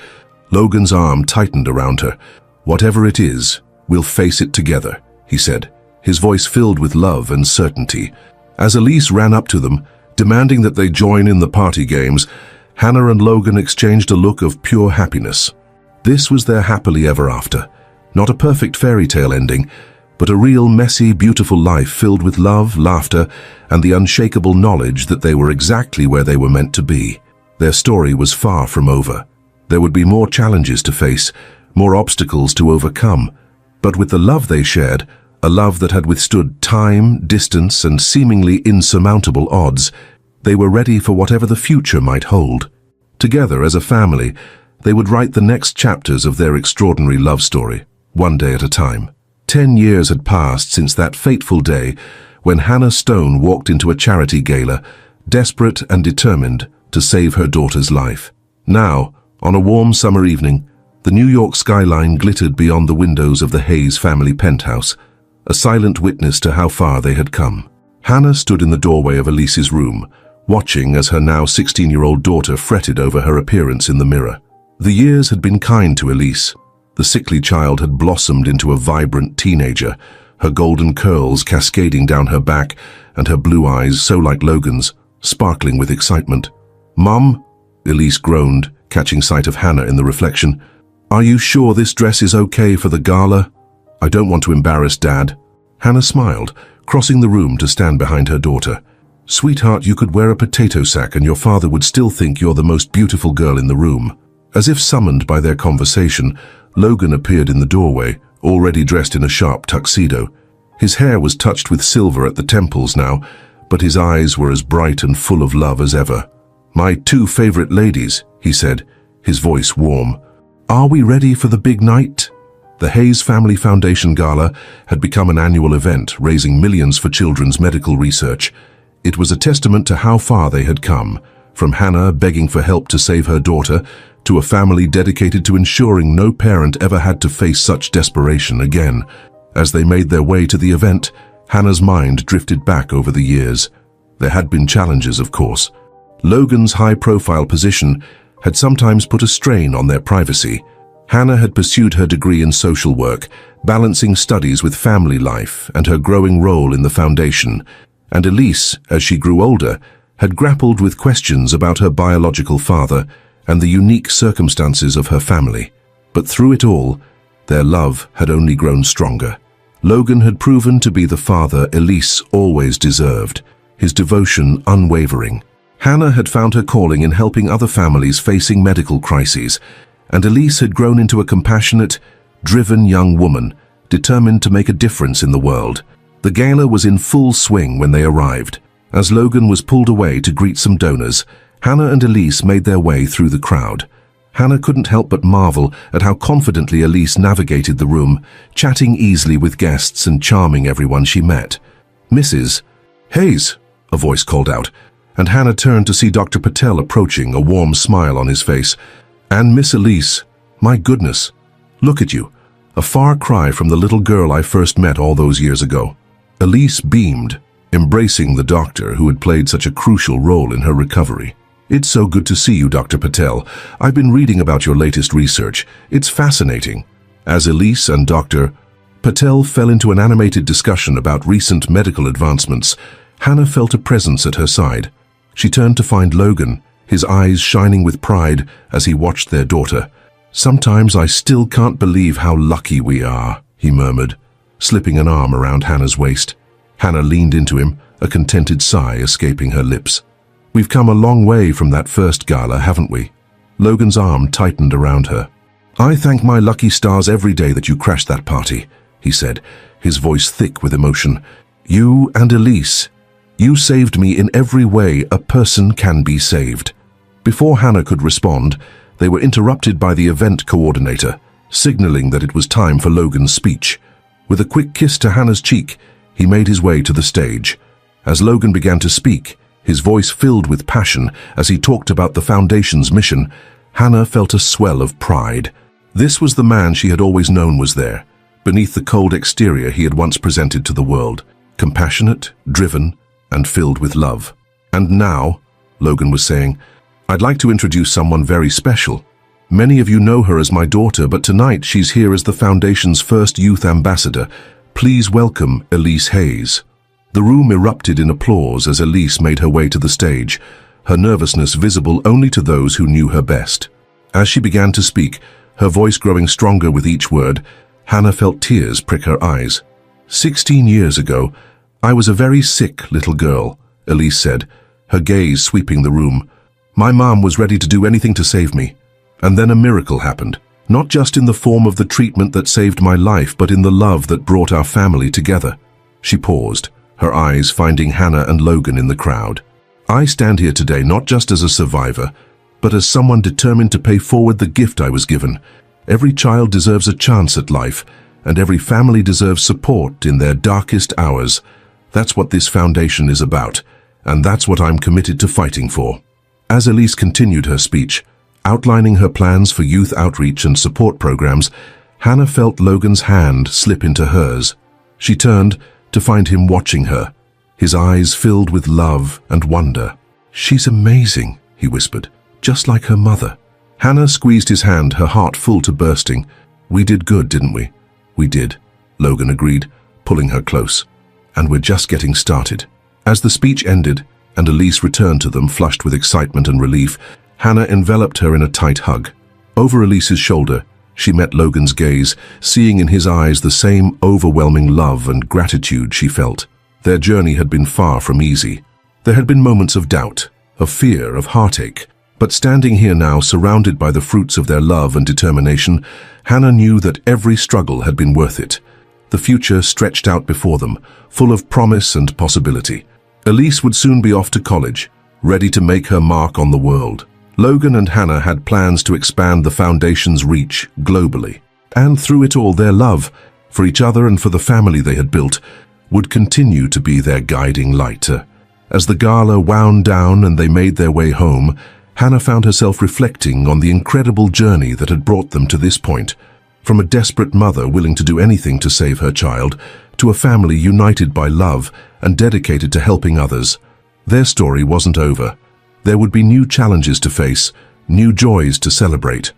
Logan's arm tightened around her. "Whatever it is, we'll face it together," he said, his voice filled with love and certainty. As Elise ran up to them, demanding that they join in the party games, Hannah and Logan exchanged a look of pure happiness. This was their happily ever after. Not a perfect fairy tale ending, but a real messy, beautiful life filled with love, laughter, and the unshakable knowledge that they were exactly where they were meant to be. Their story was far from over. There would be more challenges to face, more obstacles to overcome. But with the love they shared, a love that had withstood time, distance, and seemingly insurmountable odds, they were ready for whatever the future might hold. Together as a family, they would write the next chapters of their extraordinary love story, one day at a time. 10 years had passed since that fateful day when Hannah Stone walked into a charity gala, desperate and determined to save her daughter's life. Now, on a warm summer evening, the New York skyline glittered beyond the windows of the Hayes family penthouse, a silent witness to how far they had come. Hannah stood in the doorway of Elise's room, watching as her now 16-year-old daughter fretted over her appearance in the mirror. The years had been kind to Elise. The sickly child had blossomed into a vibrant teenager, her golden curls cascading down her back and her blue eyes, so like Logan's, sparkling with excitement. "Mum," Elise groaned, catching sight of Hannah in the reflection, "are you sure this dress is okay for the gala? I don't want to embarrass Dad." Hannah smiled, crossing the room to stand behind her daughter. "Sweetheart, you could wear a potato sack and your father would still think you're the most beautiful girl in the room." As if summoned by their conversation, Logan appeared in the doorway, already dressed in a sharp tuxedo. His hair was touched with silver at the temples now, but his eyes were as bright and full of love as ever. "My two favorite ladies," he said, his voice warm. "Are we ready for the big night?" The Hayes Family Foundation Gala had become an annual event, raising millions for children's medical research. It was a testament to how far they had come, from Hannah begging for help to save her daughter, to a family dedicated to ensuring no parent ever had to face such desperation again. As they made their way to the event, Hannah's mind drifted back over the years. There had been challenges, of course. Logan's high-profile position had sometimes put a strain on their privacy. Hannah had pursued her degree in social work, balancing studies with family life and her growing role in the foundation. And Elise, as she grew older, had grappled with questions about her biological father and the unique circumstances of her family. But through it all, their love had only grown stronger. Logan had proven to be the father Elise always deserved, his devotion unwavering. Hannah had found her calling in helping other families facing medical crises, and Elise had grown into a compassionate, driven young woman, determined to make a difference in the world. The gala was in full swing when they arrived. As Logan was pulled away to greet some donors, Hannah and Elise made their way through the crowd. Hannah couldn't help but marvel at how confidently Elise navigated the room, chatting easily with guests and charming everyone she met. "Mrs. Hayes," a voice called out, and Hannah turned to see Dr. Patel approaching, a warm smile on his face. "And Miss Elise, my goodness, look at you, a far cry from the little girl I first met all those years ago." Elise beamed, embracing the doctor who had played such a crucial role in her recovery. "It's so good to see you, Dr. Patel. I've been reading about your latest research. It's fascinating." As Elise and Dr. Patel fell into an animated discussion about recent medical advancements, Hannah felt a presence at her side. She turned to find Logan, his eyes shining with pride as he watched their daughter. "Sometimes I still can't believe how lucky we are," he murmured, slipping an arm around Hannah's waist. Hannah leaned into him, a contented sigh escaping her lips. "We've come a long way from that first gala, haven't we?" Logan's arm tightened around her. "I thank my lucky stars every day that you crashed that party," he said, his voice thick with emotion. "You and Elise, you saved me in every way a person can be saved." Before Hannah could respond, they were interrupted by the event coordinator, signaling that it was time for Logan's speech. With a quick kiss to Hannah's cheek, He made his way to the stage. As Logan began to speak, his voice filled with passion as he talked about the Foundation's mission, Hannah felt a swell of pride. This was the man she had always known was there, beneath the cold exterior he had once presented to the world, compassionate, driven, and filled with love. And now, Logan was saying, I'd like to introduce someone very special. Many of you know her as my daughter, but tonight she's here as the Foundation's first youth ambassador. Please welcome Elise Hayes. The room erupted in applause as Elise made her way to the stage, her nervousness visible only to those who knew her best. As she began to speak, her voice growing stronger with each word, Hannah felt tears prick her eyes. 16 years ago, I was a very sick little girl, Elise said, her gaze sweeping the room. My mom was ready to do anything to save me. And then a miracle happened, not just in the form of the treatment that saved my life, but in the love that brought our family together. She paused, her eyes finding Hannah and Logan in the crowd. I stand here today not just as a survivor, but as someone determined to pay forward the gift I was given. Every child deserves a chance at life, and every family deserves support in their darkest hours. That's what this foundation is about, and that's what I'm committed to fighting for. As Elise continued her speech, outlining her plans for youth outreach and support programs, Hannah felt Logan's hand slip into hers. She turned to find him watching her, his eyes filled with love and wonder. She's amazing, he whispered, just like her mother. Hannah squeezed his hand, her heart full to bursting. We did good, didn't we? We did, Logan agreed, pulling her close. And we're just getting started. As the speech ended and Elise returned to them flushed with excitement and relief, Hannah enveloped her in a tight hug. Over Elise's shoulder, she met Logan's gaze, seeing in his eyes the same overwhelming love and gratitude she felt. Their journey had been far from easy. There had been moments of doubt, of fear, of heartache. But standing here now, surrounded by the fruits of their love and determination, Hannah knew that every struggle had been worth it. The future stretched out before them, full of promise and possibility. Elise would soon be off to college, ready to make her mark on the world. Logan and Hannah had plans to expand the Foundation's reach globally. And through it all, their love, for each other and for the family they had built, would continue to be their guiding light. As the gala wound down and they made their way home, Hannah found herself reflecting on the incredible journey that had brought them to this point. From a desperate mother willing to do anything to save her child, to a family united by love and dedicated to helping others. Their story wasn't over. There would be new challenges to face, new joys to celebrate.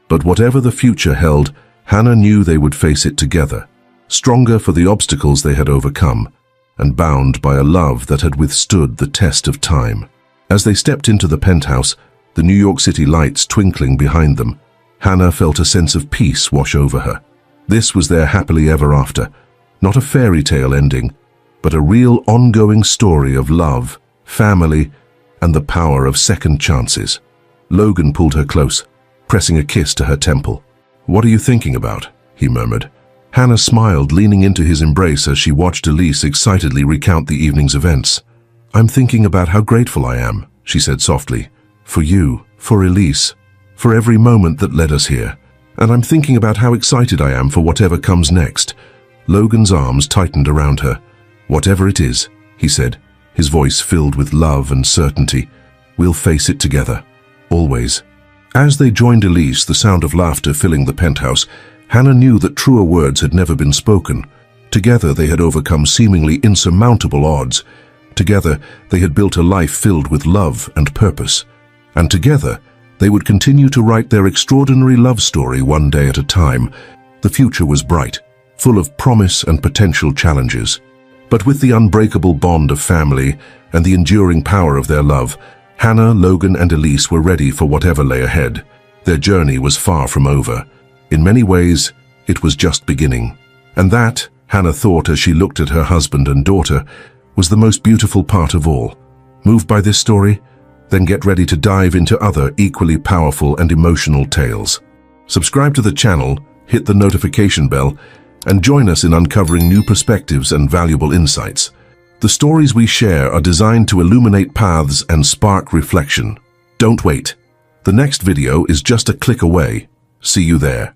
But whatever the future held, Hannah knew they would face it together, stronger for the obstacles they had overcome, and bound by a love that had withstood the test of time. As they stepped into the penthouse, the New York City lights twinkling behind them, Hannah felt a sense of peace wash over her. This was their happily ever after, not a fairy tale ending, but a real ongoing story of love, family, and the power of second chances. Logan pulled her close, pressing a kiss to her temple. What are you thinking about? He murmured. Hannah smiled, leaning into his embrace as she watched Elise excitedly recount the evening's events. I'm thinking about how grateful I am, she said softly. For you, for Elise, for every moment that led us here. And I'm thinking about how excited I am for whatever comes next. Logan's arms tightened around her. Whatever it is, he said, his voice filled with love and certainty. We'll face it together. Always. As they joined Elise, the sound of laughter filling the penthouse, Hannah knew that truer words had never been spoken. Together they had overcome seemingly insurmountable odds. Together they had built a life filled with love and purpose. And together they would continue to write their extraordinary love story one day at a time. The future was bright, full of promise and potential challenges. But with the unbreakable bond of family and the enduring power of their love, Hannah, Logan, and Elise were ready for whatever lay ahead. Their journey was far from over. In many ways, it was just beginning. And that, Hannah thought as she looked at her husband and daughter, was the most beautiful part of all. Moved by this story? Then get ready to dive into other equally powerful and emotional tales. Subscribe to the channel, hit the notification bell, and join us in uncovering new perspectives and valuable insights. The stories we share are designed to illuminate paths and spark reflection. Don't wait. The next video is just a click away. See you there.